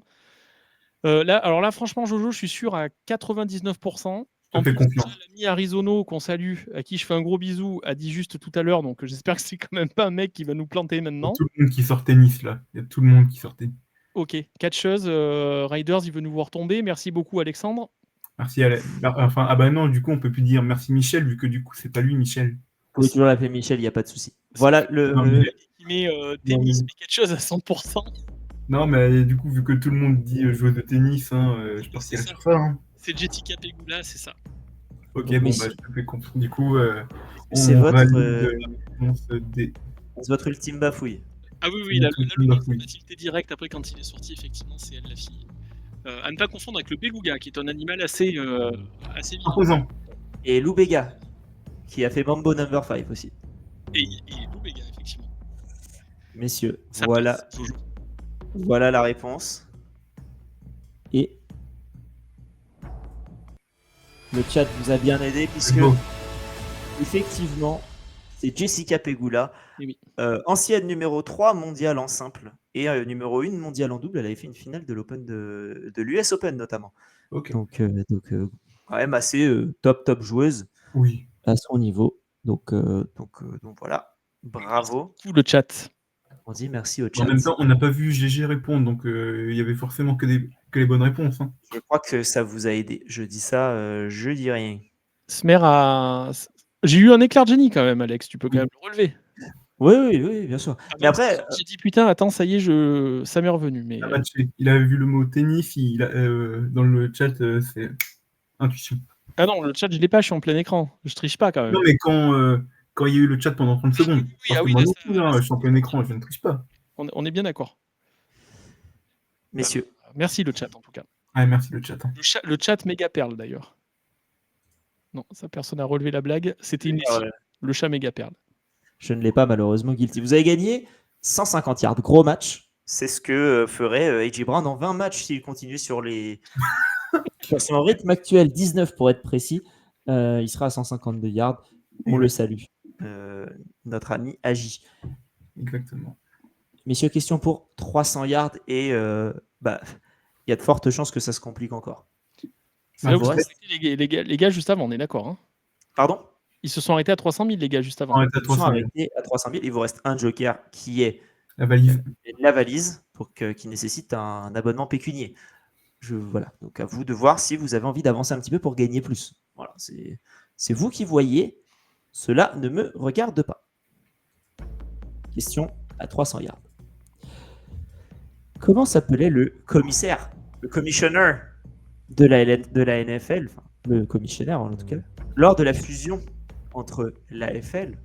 Alors là, franchement, Jojo, je suis sûr à 99%. Je te fais confiance. L'ami Arizono, qu'on salue, à qui je fais un gros bisou, a dit juste tout à l'heure, donc j'espère que c'est quand même pas un mec qui va nous planter Il y maintenant. a tout le monde qui sort tennis, là. Il y a tout le monde qui sort tennis. Ok, catcheuse, Riders, il veut nous voir tomber. Merci beaucoup, Alexandre. Merci, Alex. Enfin, ah bah non, du coup, on peut plus dire merci Michel, vu que du coup, c'est pas lui, Michel. Vous pouvez toujours l'appeler Michel, il n'y a pas de souci. Voilà Non, mais- Il met tennis, mais catcheuse à 100%. Non, mais du coup, vu que tout le monde dit joueuse de tennis, je partirais C'est ça. sur ça. Hein. C'est Jessica Pegula, c'est ça. Ok, Donc, bon, mais bah, je te fais confiance. Du coup, c'est on votre, valide la réponse D. c'est votre ultime bafouille. Ah oui, oui, là, le facilité directe, après, quand il est sorti, effectivement, c'est elle, la fille. À ne pas confondre avec le beluga, qui est un animal assez vivant. Imposant. Et Lou Bega, qui a fait Mambo Number 5 aussi. Et Lou Bega, effectivement. Messieurs, Ça voilà, passe, Jojo. voilà la réponse. Et Le chat vous a bien aidé puisque, Bon. effectivement, c'est Jessica Pegula, Eh oui. ancienne numéro 3 mondiale en simple et numéro 1 mondiale en double. Elle avait fait une finale de l'Open de l'US Open notamment. Ok. Donc, quand même assez top joueuse Oui. à son niveau. Donc voilà. Bravo. Tout le chat. On dit merci au En chat. même temps, on n'a pas vu GG répondre, donc il y avait forcément que les bonnes réponses. Hein. Je crois que ça vous a aidé. Je dis ça, je dis rien. Smer a. J'ai eu un éclair de génie quand même, Alex. Tu peux quand même le relever. Oui, bien sûr. Mais après, J'ai dit putain, attends, ça y est, ça m'est revenu. Mais Il a matché. Il avait vu le mot tennis, dans le chat, c'est intuition. ah non, le chat, je l'ai pas. Je suis en plein écran. Je triche pas quand même. Non, mais quand il y a eu le chat pendant 30 secondes, oui, parce que oui, moi là, non ça- plus, hein, je suis en plein écran, je ne triche pas. On est bien d'accord. messieurs, Merci le chat en tout cas. Ah, merci le chat. Hein. Le chat méga perle d'ailleurs. Non, ça personne n'a relevé la blague. C'était une lessive. Le chat méga perle. je ne l'ai pas malheureusement, Guilty. Vous avez gagné 150 yards. Gros match. C'est ce que ferait AJ Brown en 20 matchs s'il continuait sur les. Son rythme actuel, 19 pour être précis. Il sera à 152 yards. On le salue. Notre ami Agi. Exactement. Messieurs, question pour 300 yards et il y a de fortes chances que ça se complique encore. C'est là où vous se sont reste- arrêtés les gars juste avant, on est d'accord. Hein. Pardon? Ils se sont arrêtés à 300 000 les gars juste avant. On est à Ils sont 300 000. arrêtés à 300 000. Il vous reste un joker qui est La valise. la valise qui nécessite un abonnement pécunier. Voilà. Donc à vous de voir si vous avez envie d'avancer un petit peu pour gagner plus. Voilà, c'est vous qui voyez. Cela ne me regarde pas. Question à 300 yards. Comment s'appelait le commissaire, le commissioner de la NFL, enfin, le commissionnaire en tout cas, lors de la fusion entre l'AFL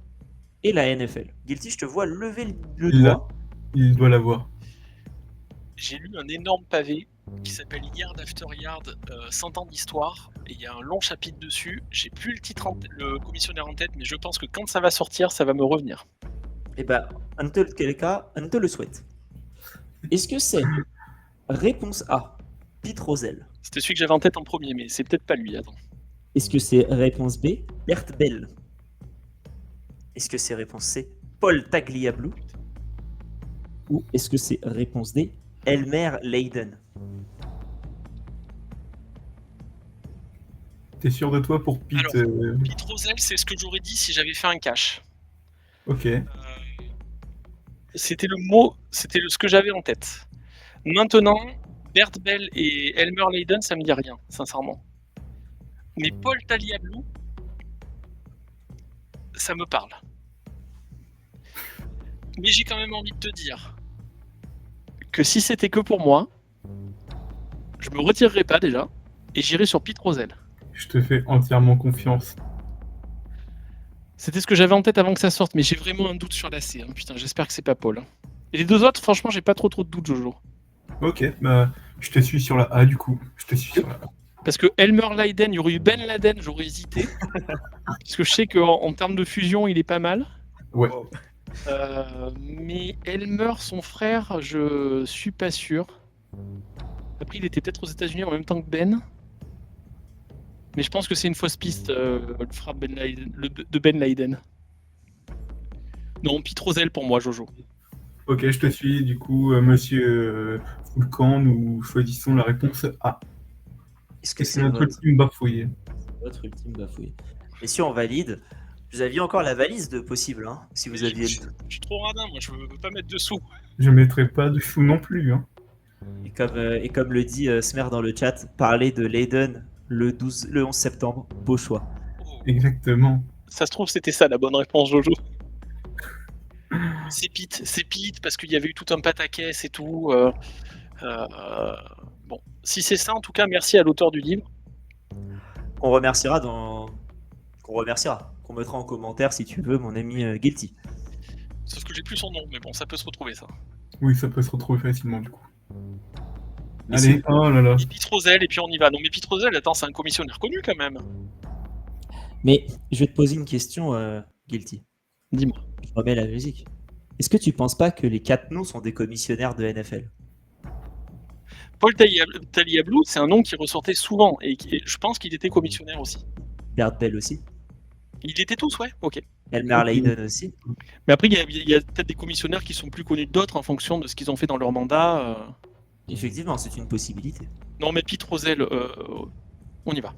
et la NFL? Guilty, je te vois lever le doigt. Il doit l'avoir. J'ai lu un énorme pavé qui s'appelle Yard After Yard, 100 ans d'histoire, et il y a un long chapitre dessus. J'ai plus le titre, le commissionnaire en tête, mais je pense que quand ça va sortir, ça va me revenir. Eh ben, on te le souhaite. Est-ce que c'est réponse A, Pete Rozelle? C'était celui que j'avais en tête en premier, mais c'est peut-être pas lui. Attends. Est-ce que c'est réponse B, Bert Bell? Est-ce que c'est réponse C, Paul Tagliabue? Ou est-ce que c'est réponse D, Elmer Leiden? T'es sûr de toi pour Pete? Alors, Pete Rozelle, c'est ce que j'aurais dit si j'avais fait un cash. Ok. C'était ce que j'avais en tête. Maintenant, Bert Bell et Elmer Leiden, ça me dit rien, sincèrement. Mais Paul Tagliabue, ça me parle. Mais j'ai quand même envie de te dire que si c'était que pour moi, je me retirerais pas déjà et j'irais sur Pete Rozelle. Je te fais entièrement confiance. C'était ce que j'avais en tête avant que ça sorte, mais j'ai vraiment un doute sur la C. Hein. Putain, j'espère que c'est pas Paul. Et les deux autres, franchement, j'ai pas trop de doutes, Jojo. Ok, bah je te suis sur la A du coup. Je te suis sur la A. Parce que Elmer Leiden, il y aurait eu Ben Laden, j'aurais hésité. Parce que je sais qu'en termes de fusion, il est pas mal. Ouais. Mais Elmer, son frère, je suis pas sûr. Après, il était peut-être aux États-Unis en même temps que Ben. Mais je pense que c'est une fausse piste, le frère de Ben Laden. Non, Pete Rozelle pour moi, Jojo. Ok, je te suis. Du coup, monsieur Foulcan, nous choisissons la réponse A. Est-ce que C'est notre ultime bafouillé. votre ultime bafouille? Messieurs, on valide. Vous aviez encore la valise de possible, hein, si vous aviez. Je suis trop radin, moi, je veux pas mettre dessous. Je mettrai pas de sous non plus. Hein. Et comme le dit Smer dans le chat, parler de Leiden le 11 septembre, beau choix. Exactement. Ça se trouve, c'était ça la bonne réponse, Jojo. C'est Pete, parce qu'il y avait eu tout un pataquès et tout. Bon, si c'est ça, en tout cas, merci à l'auteur du livre. Qu'on remerciera qu'on mettra en commentaire si tu veux, mon ami Guilty. Sauf que j'ai plus son nom, mais bon, ça peut se retrouver, ça. Oui, ça peut se retrouver facilement du coup. Mais Allez, oh là là. Et Pete Rozelle, et puis on y va. Non, mais Pete Rozelle, attends, c'est un commissionnaire connu quand même. Mais je vais te poser une question, Guilty. Dis-moi. Je remets la musique. Est-ce que tu penses pas que les 4 noms sont des commissionnaires de NFL? Paul Tagliabue, c'est un nom qui ressortait souvent et je pense qu'il était commissionnaire aussi. Bert Bell aussi. Ils étaient tous, ouais, ok. Elmer Leyden aussi. Mais après, il y a peut-être des commissionnaires qui sont plus connus que d'autres en fonction de ce qu'ils ont fait dans leur mandat. Effectivement, c'est une possibilité. Non, mais Pete Rozelle, on y va.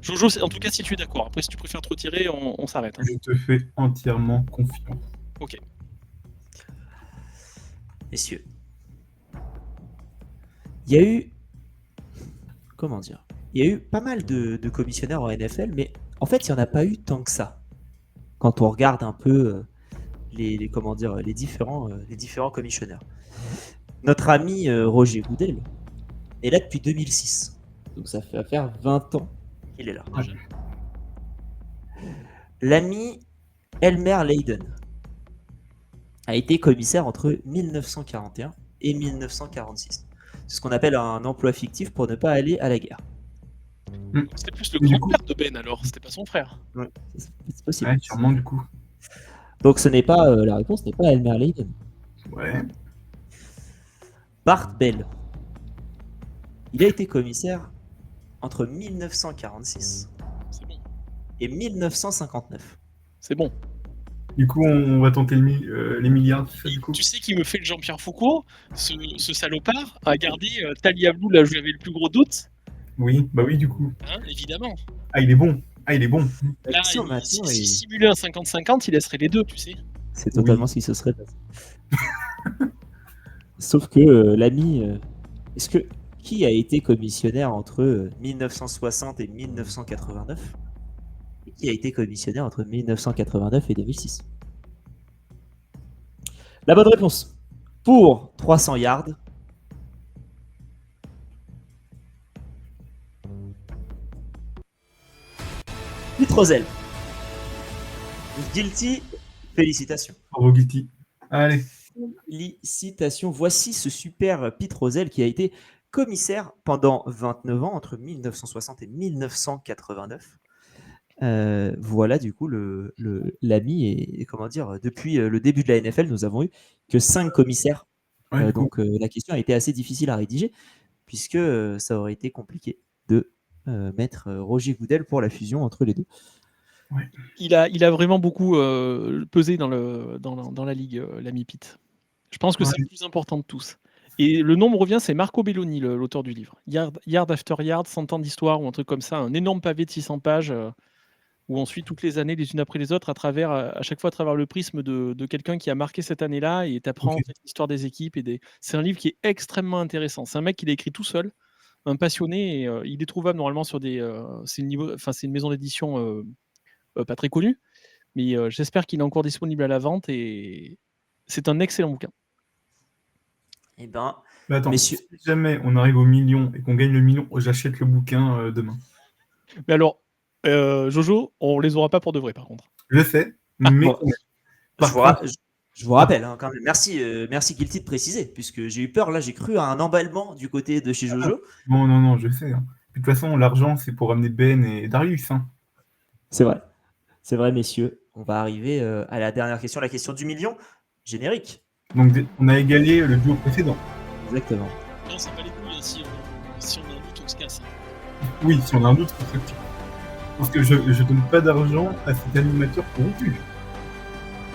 Jojo, en tout cas, si tu es d'accord. Après, si tu préfères te retirer, on s'arrête. Hein. Je te fais entièrement confiance. Ok. Messieurs, il y a eu... Comment dire? Il y a eu pas mal de commissionnaires en NFL, mais en fait, il n'y en a pas eu tant que ça. Quand on regarde un peu les différents commissionnaires. Notre ami Roger Goodell est là depuis 2006. Donc ça fait faire 20 ans qu'il est là. Déjà. L'ami Elmer Leyden a été commissaire entre 1941 et 1946. C'est ce qu'on appelle un emploi fictif pour ne pas aller à la guerre. C'était plus le Du grand-père de Ben alors, c'était pas son frère. C'est possible. Ouais, sûrement du coup. Donc ce n'est pas la réponse n'est pas Elmer Leyden. Ouais. Bart Bell. Il a été commissaire entre 1946 C'est bon. et 1959. C'est bon. Du coup, on va tenter les milliards, tout ça, du coup. Tu sais qui me fait le Jean-Pierre Foucault, ce salopard a gardé Tagliabue là où j'avais le plus gros doute. Oui, bah oui, du coup. Hein, évidemment. Ah, il est bon. Ah, il est bon. La Là, question maintenant s'il est- simulait un 50-50, il laisserait les deux, tu sais. C'est totalement ce qui se serait passé. Sauf que l'ami, qui a été commissionnaire entre 1960 et 1989 et qui a été commissionnaire entre 1989 et 2006? La bonne réponse pour 300 yards. Pete Rozelle. Guilty, félicitations. Bravo, Guilty. Allez. Félicitations. Voici ce super Pete Rozelle qui a été commissaire pendant 29 ans, entre 1960 et 1989. Voilà du coup l'ami et comment dire, depuis le début de la NFL, nous avons eu que 5 commissaires. Ouais, du coup. Donc la question a été assez difficile à rédiger puisque ça aurait été compliqué de mettre Roger Goodell pour la fusion entre les deux. Il a vraiment beaucoup pesé dans la ligue, l'ami Pete. Je pense que c'est le plus important de tous. Et le nom me revient, c'est Marco Belloni, l'auteur du livre. Yard After Yard, 100 ans d'histoire ou un truc comme ça, un énorme pavé de 600 pages où on suit toutes les années les unes après les autres à chaque fois à travers le prisme de quelqu'un qui a marqué cette année-là et t'apprends l'histoire des équipes. C'est un livre qui est extrêmement intéressant. C'est un mec qui l'a écrit tout seul, un passionné. Et, il est trouvable normalement sur c'est une maison d'édition pas très connue, mais j'espère qu'il est encore disponible à la vente et c'est un excellent bouquin. Eh ben, Mais attends, messieurs. si jamais on arrive au million et qu'on gagne le million, j'achète le bouquin demain. Mais alors, Jojo, on les aura pas pour de vrai par contre. Je sais, mais bon, par je vous rappelle quand même. Merci Guilty de préciser, puisque j'ai eu peur là, j'ai cru à un emballement du côté de chez Jojo. Non, je sais. Hein. De toute façon, l'argent, c'est pour amener Ben et Darius. Hein. C'est vrai, messieurs. On va arriver à la dernière question, la question du million. Générique. Donc, on a égalé le duo précédent. Exactement. Non, c'est pas les couilles, si on a un doute, on se casse. Oui, si on a un doute, c'est ça. Parce que je donne pas d'argent à cet animateur corrompu.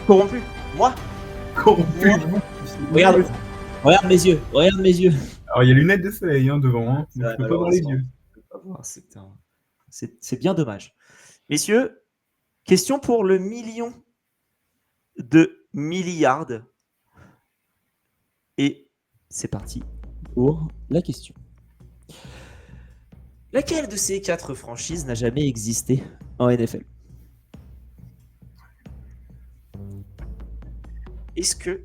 Corrompu. Moi. Corrompu. Regarde mes yeux. Alors, il y a lunettes de soleil devant. Hein, donc je peux pas voir les yeux. C'est bien dommage. Messieurs, question pour le million de milliards. Et c'est parti pour la question. Laquelle de ces 4 franchises n'a jamais existé en NFL? Est-ce que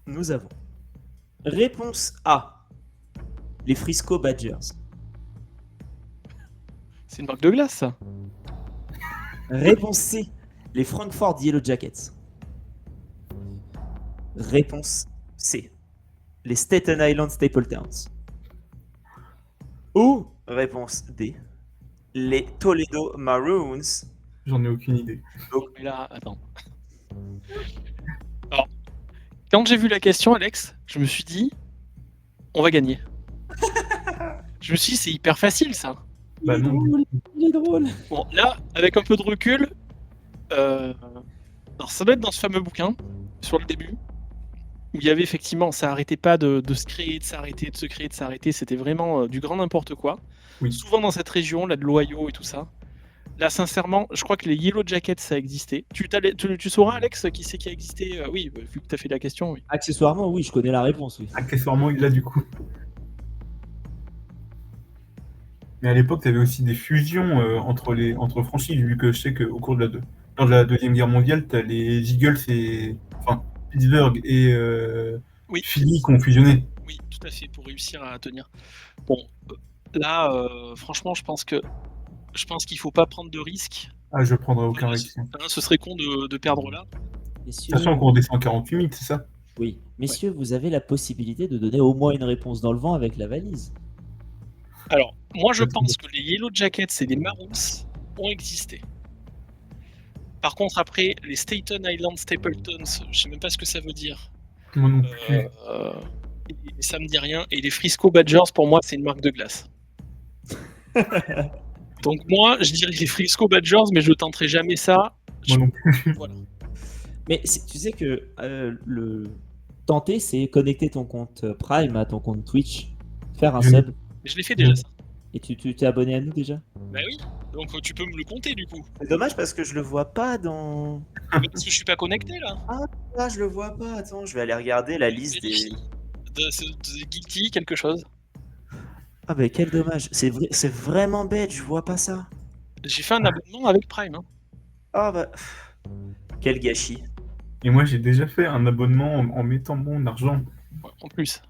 nous avons réponse A, les Frisco Badgers? C'est une marque de glace, ça. Réponse C, les Frankfurt Yellow Jackets. Réponse C, les Staten Island Staple Towns. Ou réponse D, les Toledo Maroons. J'en ai aucune idée. Mais là, attends. Alors, quand j'ai vu la question, Alex, je me suis dit, on va gagner. Je me suis dit, c'est hyper facile ça. Bah non. Il est drôle. Bon, là, avec un peu de recul, alors ça doit être dans ce fameux bouquin, sur le début, où il y avait effectivement, ça arrêtait pas de se créer, de s'arrêter, de se créer, de s'arrêter. C'était vraiment du grand n'importe quoi. Oui. Souvent dans cette région, là, de l'Ohio et tout ça. Là, sincèrement, je crois que les Yellow Jackets, ça existait. Tu sauras, Alex, qui c'est qui a existé Oui, vu que tu as fait la question, oui. Accessoirement, oui, je connais la réponse, oui. Accessoirement, il l'a du coup. Mais à l'époque, tu avais aussi des fusions entre franchises, vu que je sais qu'au cours de lors de la Deuxième Guerre mondiale, tu as les Eagles et. Enfin, Pittsburgh et Oui. Philly qui ont fusionné. Oui, tout à fait, pour réussir à tenir. Bon, là, franchement, je pense qu'il faut pas prendre de risques. Ah, je prendrai aucun Voilà, risque. ce serait con de perdre là. Messieurs, Sachant qu'on redescend à 48 minutes, c'est ça? oui. Messieurs, vous avez la possibilité de donner au moins une réponse dans le vent avec la valise. Alors, moi, je pense que les Yellow Jackets et les Maroons ont existé. Par contre, après, les Staten Island Stapletons, je sais même pas ce que ça veut dire. Moi non plus. Et ça me dit rien. Et les Frisco Badgers, pour moi, c'est une marque de glace. Donc moi, je dirais les Frisco Badgers, mais je tenterai jamais ça. Moi non plus. Voilà. Mais tu sais que le tenter, c'est connecter ton compte Prime à ton compte Twitch, faire un Je- sub. Mais je l'ai fait déjà, ça. Et tu t'es abonné à nous déjà? Bah oui. Donc tu peux me le compter, du coup. C'est dommage parce que je le vois pas dans. Mais parce que je suis pas connecté, là. Ah, je le vois pas. Attends, je vais aller regarder la liste des. Vérifie. De Guilty, quelque chose. Ah, mais quel dommage. C'est vraiment bête, je vois pas ça. J'ai fait un abonnement avec Prime. Hein. Ah, bah. Quel gâchis. Et moi, j'ai déjà fait un abonnement en mettant mon argent. Ouais, en plus.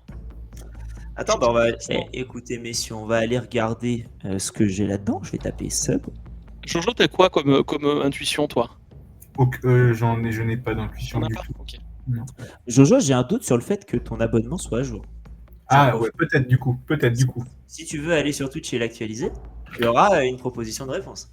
Attends, bah on va. Écoutez, messieurs, on va aller regarder ce que j'ai là-dedans. Je vais taper sub. Jojo, t'as quoi comme intuition, toi? Je n'ai pas d'intuition T'en as du pas? tout. Ok. Jojo, j'ai un doute sur le fait que ton abonnement soit à jour. Ah ouais, peut-être du coup. Si tu veux aller sur Twitch et l'actualiser, il y aura une proposition de réponse.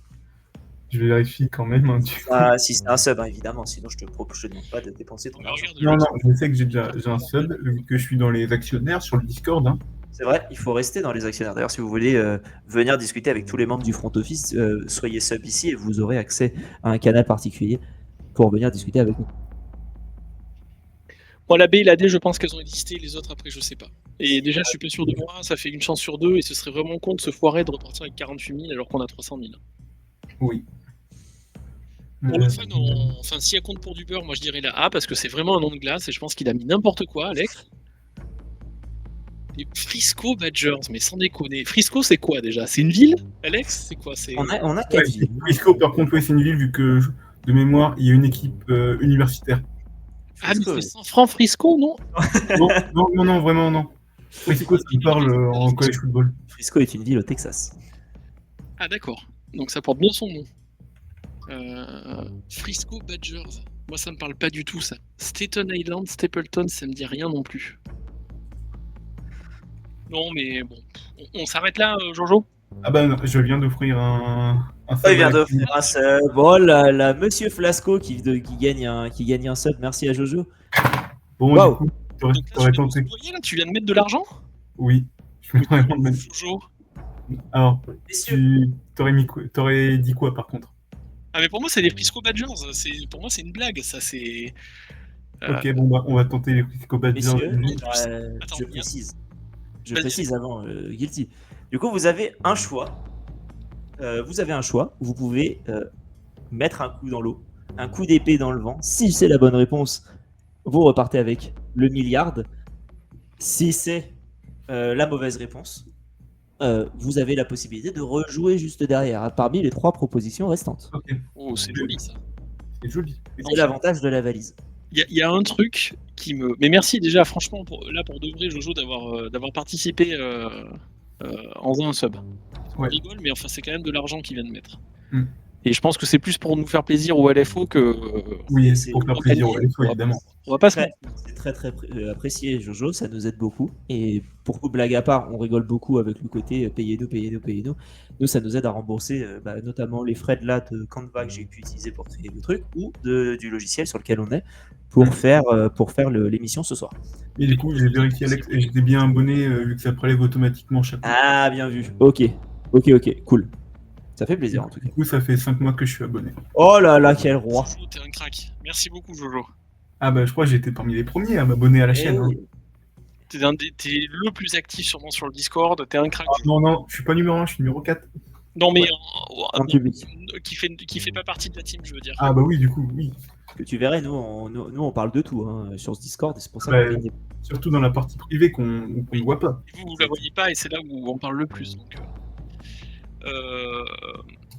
Je vérifie quand même. Hein, Ah, si c'est un sub, hein, évidemment, sinon je te demande pas de dépenser ton Bah, argent. regarde, Non, je sais que j'ai un sub, vu que je suis dans les actionnaires sur le Discord. Hein. C'est vrai, il faut rester dans les actionnaires. D'ailleurs, si vous voulez venir discuter avec tous les membres du front office, soyez sub ici et vous aurez accès à un canal particulier pour venir discuter avec nous. Moi, la B et la D, je pense qu'elles ont existé, les autres après, je sais pas. Et déjà, je suis pas sûr de moi, ça fait une chance sur deux, et ce serait vraiment con de se foirer de repartir avec 48 000 alors qu'on a 300 000. Oui. Pour le fun, enfin, si elle compte pour du beurre, moi je dirais la A, parce que c'est vraiment un nom de glace, et je pense qu'il a mis n'importe quoi, Alex. Les Frisco Badgers, mais sans déconner. Frisco, c'est quoi déjà? C'est une ville, Alex? C'est quoi? On a Ouais, 4 villes. Frisco, par contre, ouais, c'est une ville, vu que de mémoire, il y a une équipe universitaire. Ah, mais Frisco, c'est San Frisco, non? Non, vraiment, non. Frisco, ça me parle en college football. Frisco est une ville au Texas. Ah, d'accord. Donc ça porte bien son nom. Frisco Badgers. Moi, ça me parle pas du tout, ça. Staten Island, Stapleton, ça me dit rien non plus. Non, mais bon. On s'arrête là, Jojo? Ah bah non, je viens d'offrir un Il vient d'offrir un sub. Oh là là, Monsieur Flasco qui gagne un sub. Merci à Jojo. Bon, Wow. du coup, Donc là, t'aurais tu viens de tenté. nous envoyer, là, tu viens de mettre de l'argent? Oui. Je me vraiment de mettre- Jojo. Alors, Messieurs, t'aurais dit quoi par contre? Ah, mais pour moi, c'est les Frisco Badgers. Pour moi, c'est une blague, ça, c'est... Ok, bon, bah, on va tenter les Frisco Badgers. messieurs, Attends, je bien. précise. Je Vas-y. précise avant, Guilty. Du coup, vous avez un choix. Vous pouvez mettre un coup dans l'eau, un coup d'épée dans le vent. Si c'est la bonne réponse, vous repartez avec le milliard. Si c'est la mauvaise réponse, vous avez la possibilité de rejouer juste derrière, parmi les 3 propositions restantes. Ok, Oh, c'est joli, ça. c'est joli. C'est l'avantage de la valise. Il y a un truc qui me... Mais merci déjà, franchement, pour de vrai, Jojo, d'avoir participé en faisant un sub. On Ouais. rigole, mais enfin, c'est quand même de l'argent qu'il vient de mettre. Hmm. Et je pense que c'est plus pour nous faire plaisir au LFO que. Oui, c'est- pour faire plaisir au LFO, on va- évidemment. On va pas se Très- mentir. c'est très apprécié, Jojo, ça nous aide beaucoup. Et pour tout blague à part, on rigole beaucoup avec le côté payez-nous, payez-nous, payez-nous. Nous, ça nous aide à rembourser notamment les frais de Canva que j'ai pu utiliser pour créer le truc ou du logiciel sur lequel on est pour Mm. faire l'émission ce soir. Et du coup, j'ai vérifié Alex et j'étais bien abonné vu que ça prélève automatiquement chaque mois. Ah, bien vu. Ok, cool. Ça fait plaisir en tout cas. Du coup, ça fait 5 mois que je suis abonné. Oh là là, quel roi. Jojo, t'es un crack. Merci beaucoup, Jojo. Ah bah je crois que j'étais parmi les premiers à m'abonner à la chaîne. Eh hein. oui. T'es le plus actif sûrement sur le Discord. T'es un crack. Ah, non, je suis pas numéro 1, je suis numéro 4. Non, mais En public. qui fait pas partie de la team, je veux dire. Ah bah oui, du coup, oui. Que tu verrais, nous, on parle de tout hein, sur ce Discord et c'est pour ça Ouais. qu'on gagne des- Surtout dans la partie privée qu'on ne voit pas. Vous la voyez pas et c'est là où on parle le plus. Donc,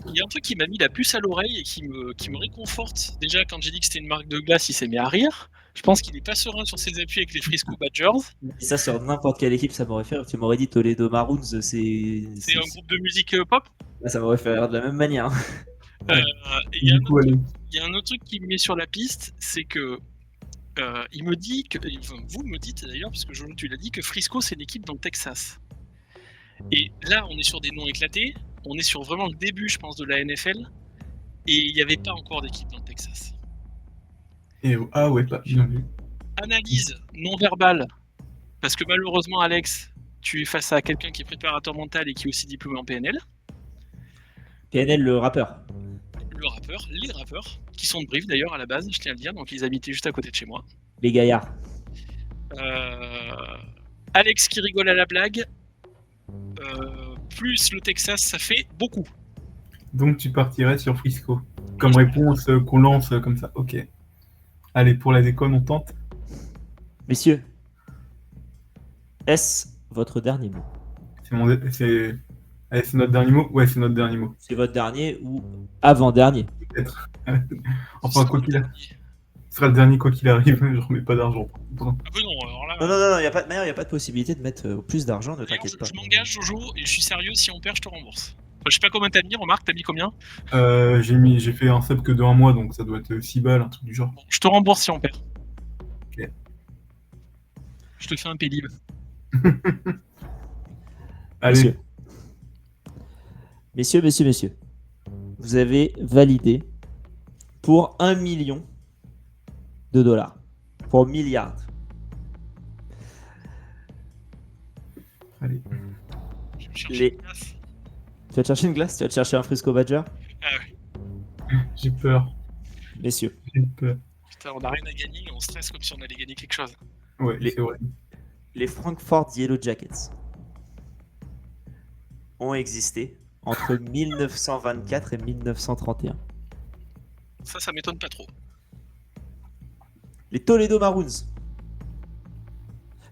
il y a un truc qui m'a mis la puce à l'oreille et qui me réconforte. Déjà, quand j'ai dit que c'était une marque de glace, il s'est mis à rire. Je pense qu'il est pas serein sur ses appuis avec les Frisco Badgers. Et ça, sur n'importe quelle équipe, ça m'aurait fait rire. Tu m'aurais dit Toledo Maroons, C'est un groupe de musique pop. ça m'aurait fait rire de la même manière. Et il y a Du coup, allez. il y a un autre truc qui me met sur la piste, c'est que il me dit que vous me dites d'ailleurs, parce que Jojo tu l'as dit, que Frisco c'est une équipe dans le Texas. Et là on est sur des noms éclatés, on est sur vraiment le début je pense de la NFL, et il n'y avait pas encore d'équipe dans le Texas. Et, ah ouais, pas bien vu. Analyse non verbale, parce que malheureusement Alex, tu es face à quelqu'un qui est préparateur mental et qui est aussi diplômé en PNL, PNL, le rappeur. les rappeurs, qui sont de Brive d'ailleurs à la base, je tiens à le dire, donc ils habitaient juste à côté de chez moi. Les gaillards. Alex qui rigole à la blague, plus le Texas, ça fait beaucoup. Donc tu partirais sur Frisco. Comme réponse qu'on lance comme ça. Ok. Allez, pour la déconne, on tente. Messieurs, est-ce votre dernier mot? C'est allez, c'est notre dernier mot. Ouais, c'est notre dernier mot. C'est votre dernier ou avant-dernier? Peut-être. Enfin, quoi qu'il arrive. Ce sera le dernier quoi qu'il arrive. Je remets pas d'argent. Bon. Ah bah non, alors là. Non, il n'y a pas de possibilité de mettre plus d'argent, ne t'inquiète pas. Je m'engage, Jojo, et je suis sérieux, si on perd, je te rembourse. Enfin, je sais pas combien t'as mis, remarque, t'as mis combien? J'ai fait un sub que de 1 mois, donc ça doit être 6 balles, un truc du genre. Bon, je te rembourse si on perd. Ok. Je te fais un pélib. Allez, Messieurs, vous avez validé pour 1 million de dollars. Pour milliards. allez. Je vais me chercher Les- une place. Tu vas te chercher une glace? Tu vas te chercher un Frisco Badger? Ah ouais. J'ai peur. Messieurs, J'ai peur. Putain, on a rien à gagner, on stresse comme si on allait gagner quelque chose. Ouais, Les- c'est vrai. les Frankfurt Yellow Jackets ont existé entre 1924 et 1931. Ça m'étonne pas trop. Les Toledo Maroons.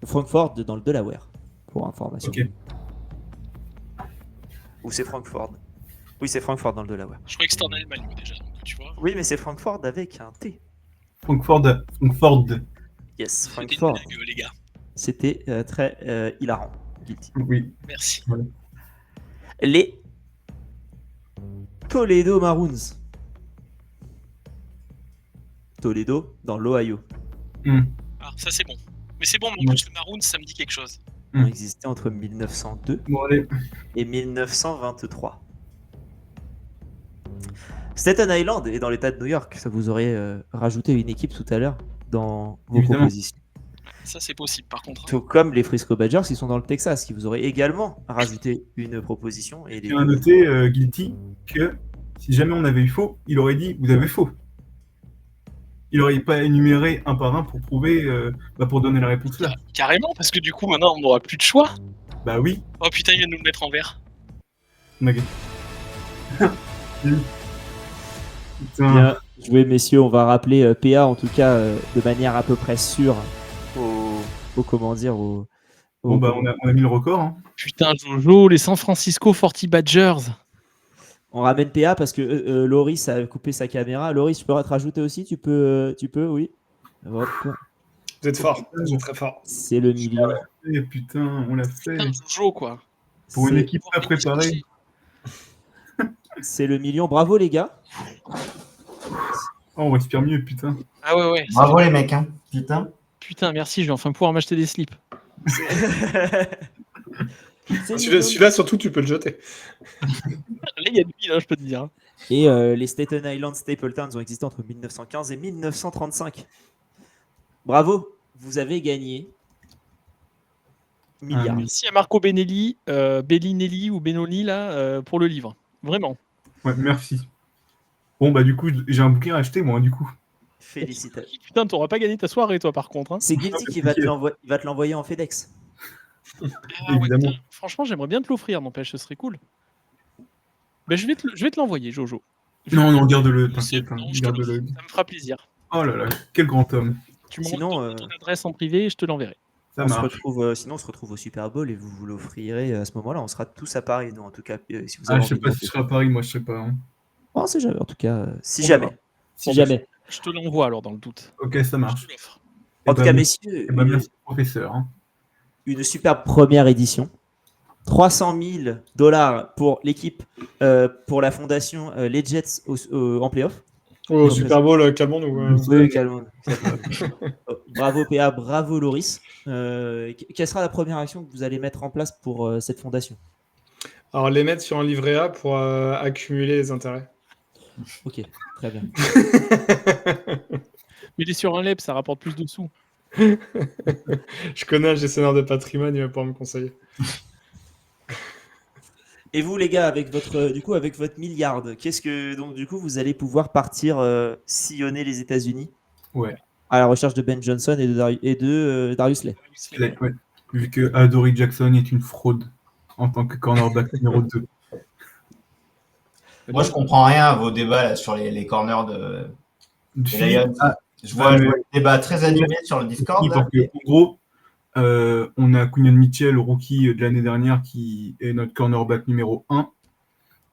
Frankfurt dans le Delaware, pour information. Ok. Ou c'est Frankfurt? Oui, c'est Frankfurt dans le Delaware. Je croyais que c'était en Allemagne, moi, déjà, donc tu vois. Oui, mais c'est Frankfurt avec un T. Frankfurt. Yes, C'était Frankfurt. une blague, les gars. C'était très hilarant. Guilty. Oui. Merci. Les Toledo Maroons. Toledo dans l'Ohio. Ah, ça c'est bon. Mais c'est bon, mais en Ouais. plus le Maroon, ça me dit quelque chose. Ont existé entre 1902 Bon, allez. et 1923. Staten Island est dans l'état de New York. Ça vous aurait rajouté une équipe tout à l'heure dans vos Évidemment. propositions. Ça c'est possible, par contre. Tout comme les Frisco Badgers qui sont dans le Texas, qui vous auraient également rajouté une proposition. Et les J'ai noté, Guilty, que si jamais on avait eu faux, il aurait dit vous avez faux. Il aurait pas énuméré un par un pour prouver, pour donner la réponse là. Carrément, parce que du coup, maintenant, on n'aura plus de choix. Bah oui, Oh putain, il vient de nous le mettre en vert. on a gagné. Putain. Bien joué, messieurs. On va rappeler PA, en tout cas, de manière à peu près sûre au comment dire, au Bon, bah, on a mis le record. Hein. Putain, Jojo, les San Francisco 40 Badgers. On ramène PA parce que Loris a coupé sa caméra. Loris, je peux te rajouter aussi? Tu peux, oui. Hop. Vous êtes fort, vous êtes très fort. C'est le million. Eh, putain, on l'a fait. Putain, Jojo, quoi. Pour une C'est- équipe pas préparée. C'est le million. Bravo les gars. Oh, on respire mieux, putain. Ah ouais. Bravo les mecs, hein. Putain. Putain, merci, je vais enfin pouvoir m'acheter des slips. Celui-là, surtout, tu peux le jeter. Là, il y a de l'huile, je peux te dire. Et les Staten Island Stapletowns ont existé entre 1915 et 1935. Bravo, vous avez gagné milliards. Merci à Marco Benelli, Bellinelli ou Benoni là, pour le livre. Vraiment. Ouais, merci. Bon, bah, du coup, j'ai un bouquin à acheter, moi, du coup. Félicitations. Putain, t'auras pas gagné ta soirée, toi, par contre. Hein. C'est Guilty qui va te l'envoyer en FedEx. Ah ouais, Évidemment. putain, franchement, j'aimerais bien te l'offrir, n'empêche, ce serait cool. Ben, je vais te l'envoyer, Jojo. Non, garde-le, t'inquiète. Non, hein, je te garde-le. l'offre, ça me fera plaisir. Oh là là, quel grand homme. Tu me Sinon, redonnes ton adresse en privé et je te l'enverrai. Ça On se marche. retrouve, sinon, on se retrouve au Super Bowl et vous l'offrirez à ce moment-là. On sera tous à Paris, nous, en tout cas. Si vous avez Ah, je sais envie pas de si je serai à Paris, moi, je sais pas. Hein. Oh, c'est jamais, en tout cas, si On jamais. verra. Si On jamais. Je te l'envoie alors, dans le doute. Ok, ça Je marche. te l'offre. En Eh tout ben, cas, merci. messieurs, Eh ben, merci, professeur. Hein. une superbe première édition. 300 000 $ pour l'équipe, pour la fondation Les Jets en playoff. Oh, Super Bowl, calmons-nous. Oui, calme. Bravo PA, bravo Loris. Quelle sera la première action que vous allez mettre en place pour cette fondation? Alors, les mettre sur un livret A pour accumuler les intérêts. Ok, très bien. Mais il est sur un LEP, ça rapporte plus de sous. Je connais un gestionnaire de patrimoine, il va pouvoir me conseiller. Et vous les gars, avec votre milliard, qu'est-ce que donc du coup vous allez pouvoir partir sillonner les États-Unis Ouais. à la recherche de Ben Johnson et de Darius Slay. Ouais. Vu que Adoree Jackson est une fraude en tant que cornerback numéro 2. Moi, je comprends rien à vos débats là, sur les corners des Lions. Je vois le débat très animé sur le Discord. Là. Parce que, en gros, on a Quinyon Mitchell, rookie de l'année dernière, qui est notre cornerback numéro 1.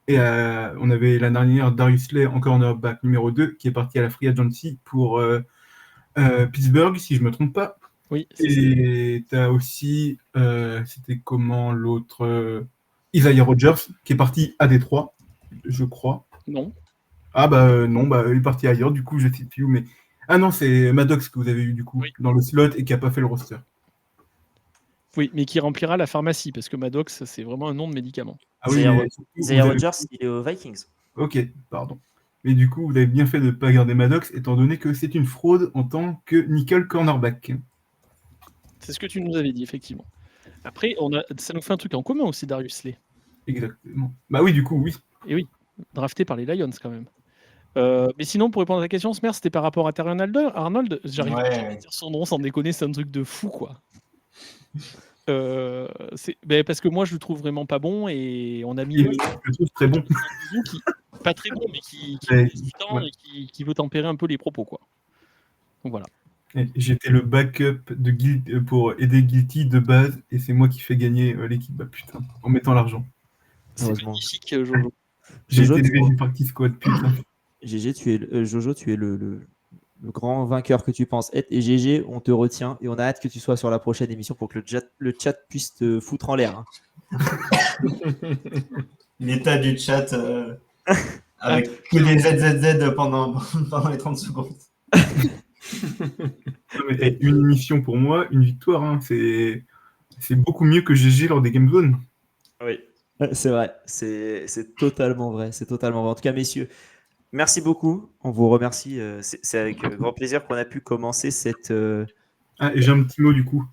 Et on avait l'année dernière Darius Slay en cornerback numéro 2, qui est parti à la free agency pour Pittsburgh, si je ne me trompe pas. Oui. Et tu as aussi, c'était comment l'autre Isaiah Rodgers, qui est parti à Détroit, je crois. Non. Ah non, il est parti ailleurs, du coup, je ne sais plus où, mais... Ah non, c'est Maddox que vous avez eu, du coup, dans le slot et qui n'a pas fait le roster. Oui, mais qui remplira la pharmacie, parce que Maddox, c'est vraiment un nom de médicament. Ah oui, Isaiah Rodgers, il est aux Vikings. Ok, pardon. Mais du coup, vous avez bien fait de ne pas garder Maddox, étant donné que c'est une fraude en tant que nickel cornerback. C'est ce que tu nous avais dit, effectivement. Après, ça nous fait un truc en commun aussi, Darius Slay. Exactement. Bah oui, du coup, oui. Et oui, drafté par les Lions, quand même. Mais sinon, pour répondre à ta question, Smer, c'était par rapport à Terrion Arnold. J'arrive pas à dire son nom sans déconner, c'est un truc de fou, quoi. Parce que moi, je le trouve vraiment pas bon et on a mis. Je le trouve très bon. Pas très bon, mais qui du temps et qui veut tempérer un peu les propos, quoi. Donc voilà. J'étais le backup pour aider Guilty de base et c'est moi qui fais gagner l'équipe. Bah putain, en mettant l'argent. C'est magnifique, Jojo. J'ai été élevé du Practice Squad, putain. GG, Jojo, tu es le grand vainqueur que tu penses être. Et GG, on te retient et on a hâte que tu sois sur la prochaine émission pour que le chat puisse te foutre en l'air. Hein. L'état du chat avec que les ZZZ pendant les 30 secondes. Mais, une émission pour moi, une victoire. Hein. C'est beaucoup mieux que GG lors des Game Zone. Oui, c'est vrai. C'est totalement vrai. C'est totalement vrai. En tout cas, messieurs, merci beaucoup. On vous remercie. C'est avec grand plaisir qu'on a pu commencer cette. Ah, et j'ai un petit mot du coup.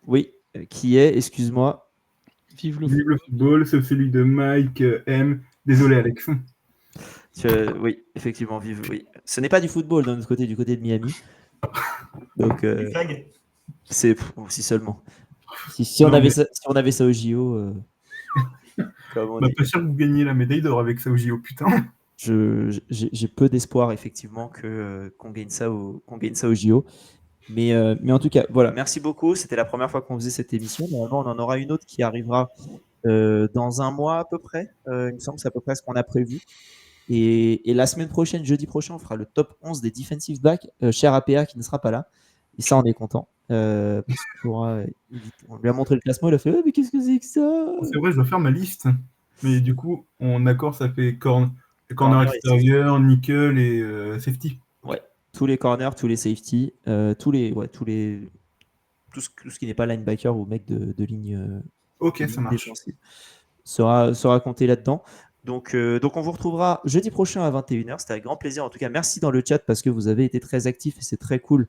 Oui, qui est, excuse-moi. Vive le football, sauf celui de Mike M. Désolé, Alex. Oui, effectivement, vive. Oui. Ce n'est pas du football d'un autre côté, du côté de Miami. Donc, c'est si seulement. Si on avait ça au JO. Pas sûr que vous gagniez la médaille d'or avec ça au JO, putain. J'ai peu d'espoir effectivement qu'on gagne ça au JO. Mais en tout cas, voilà, merci beaucoup. C'était la première fois qu'on faisait cette émission. Normalement, on en aura une autre qui arrivera dans un mois à peu près. Il me semble que c'est à peu près ce qu'on a prévu. Et la semaine prochaine, jeudi prochain, on fera le top 11 des defensive backs. Cher APA qui ne sera pas là. Et ça, on est content. On lui a montré le classement. Il a fait mais qu'est-ce que c'est que ça? C'est vrai, je dois faire ma liste. Mais du coup, en accord, ça fait corner Corner et extérieur, nickel et safety. Ouais, tous les corners, tous les safety, tout ce qui n'est pas linebacker ou mec de ligne, Ok, de ça ligne marche. défensive sera compté là-dedans. Donc on vous retrouvera jeudi prochain à 21h. C'était avec grand plaisir. En tout cas, merci dans le chat parce que vous avez été très actifs et c'est très cool.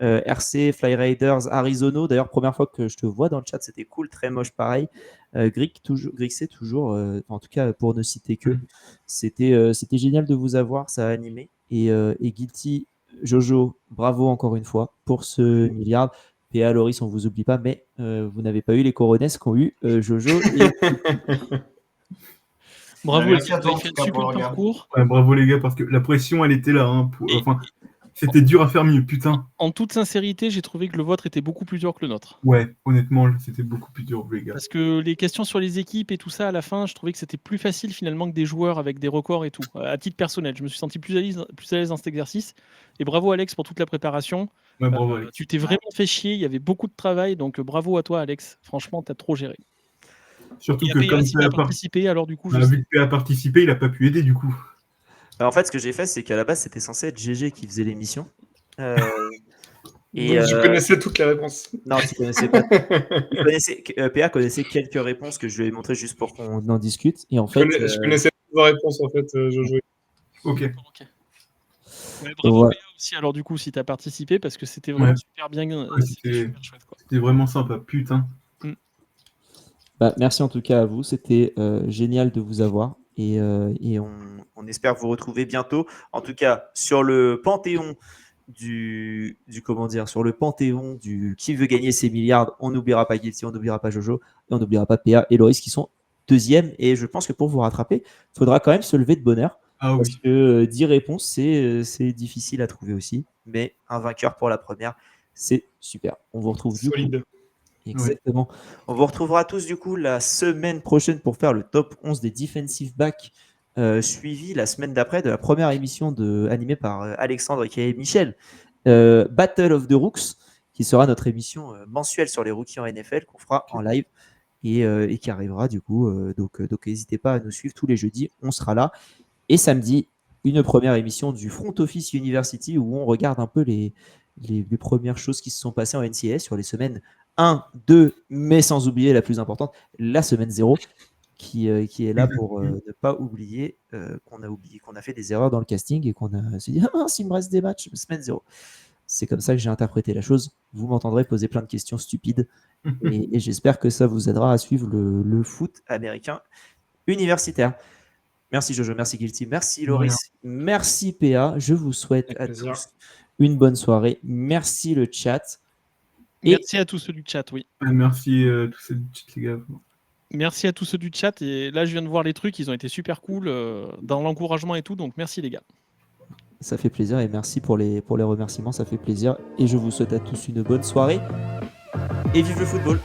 RC, Fly Raiders, Arizona. D'ailleurs, première fois que je te vois dans le chat, c'était cool. Très moche, pareil. Grixé, toujours. En tout cas, pour ne citer que. C'était génial de vous avoir. Ça a animé. Et Guilty, Jojo, bravo encore une fois pour ce milliard. PA, Loris, on vous oublie pas, mais vous n'avez pas eu les coronesses qu'ont eu Jojo et Bravo, Merci les à gars, toi, vous en avez fait tout un cas, pour super le regard. parcours. Ouais, bravo les gars, parce que la pression, elle était là. Hein, Et- enfin, c'était dur à faire mieux, putain. En toute sincérité, j'ai trouvé que le vôtre était beaucoup plus dur que le nôtre. Ouais, honnêtement, c'était beaucoup plus dur, les gars. Parce que les questions sur les équipes et tout ça, à la fin, je trouvais que c'était plus facile finalement que des joueurs avec des records et tout. À titre personnel, je me suis senti plus à l'aise dans cet exercice. Et bravo Alex pour toute la préparation. Ouais, bravo, Alex. Tu t'es vraiment fait chier, il y avait beaucoup de travail, donc bravo à toi Alex. Franchement, t'as trop géré. Surtout Et que PA, comme si t'as participé, alors du coup, je vu que PA a participé, il a pas pu aider du coup. En fait, ce que j'ai fait, c'est qu'à la base, c'était censé être GG qui faisait l'émission. Donc je connaissais toutes les réponses. Non, tu connaissais pas. PA connaissait quelques réponses que je lui ai montrées juste pour qu'on en discute. Et en fait, Je connaissais toutes vos réponses en fait, Jojo. Ok. Ouais, bravo Ouais. PA aussi, alors du coup, si t'as participé, parce que c'était vraiment super bien. C'était super chouette, quoi. C'était vraiment sympa, putain. Merci en tout cas à vous. C'était génial de vous avoir. Et on espère vous retrouver bientôt. En tout cas, sur le panthéon sur le panthéon du qui veut gagner ses milliards, on n'oubliera pas Guilty, on n'oubliera pas Jojo, et on n'oubliera pas PA et Loris qui sont deuxième. Et je pense que pour vous rattraper, il faudra quand même se lever de bonheur. Ah parce oui. que 10 réponses, c'est difficile à trouver aussi. Mais un vainqueur pour la première, c'est super. On vous retrouve du coup. Solide. Exactement. On vous retrouvera tous du coup la semaine prochaine pour faire le top 11 des defensive backs, suivi la semaine d'après de la première émission animée par Alexandre et Michel, Battle of the Rooks, qui sera notre émission mensuelle sur les rookies en NFL qu'on fera en live et qui arrivera du coup. Donc n'hésitez pas à nous suivre tous les jeudis, on sera là. Et samedi, une première émission du Front Office University où on regarde un peu les premières choses qui se sont passées en NCAA sur les semaines 1, 2, mais sans oublier la plus importante, la semaine 0, qui est là pour ne pas oublier qu'on a fait des erreurs dans le casting et qu'on a se dit s'il me reste des matchs, semaine 0. C'est comme ça que j'ai interprété la chose. Vous m'entendrez poser plein de questions stupides et j'espère que ça vous aidera à suivre le foot américain universitaire. Merci Jojo, merci Guilty, merci Loris, merci PA. Je vous souhaite à tous une bonne soirée. Merci le chat. Merci à tous ceux du chat, oui. Merci à tous ceux du chat, les gars. Merci à tous ceux du chat. Et là, je viens de voir les trucs, ils ont été super cool dans l'encouragement et tout. Donc, merci les gars. Ça fait plaisir et merci pour les remerciements, ça fait plaisir. Et je vous souhaite à tous une bonne soirée et vive le football.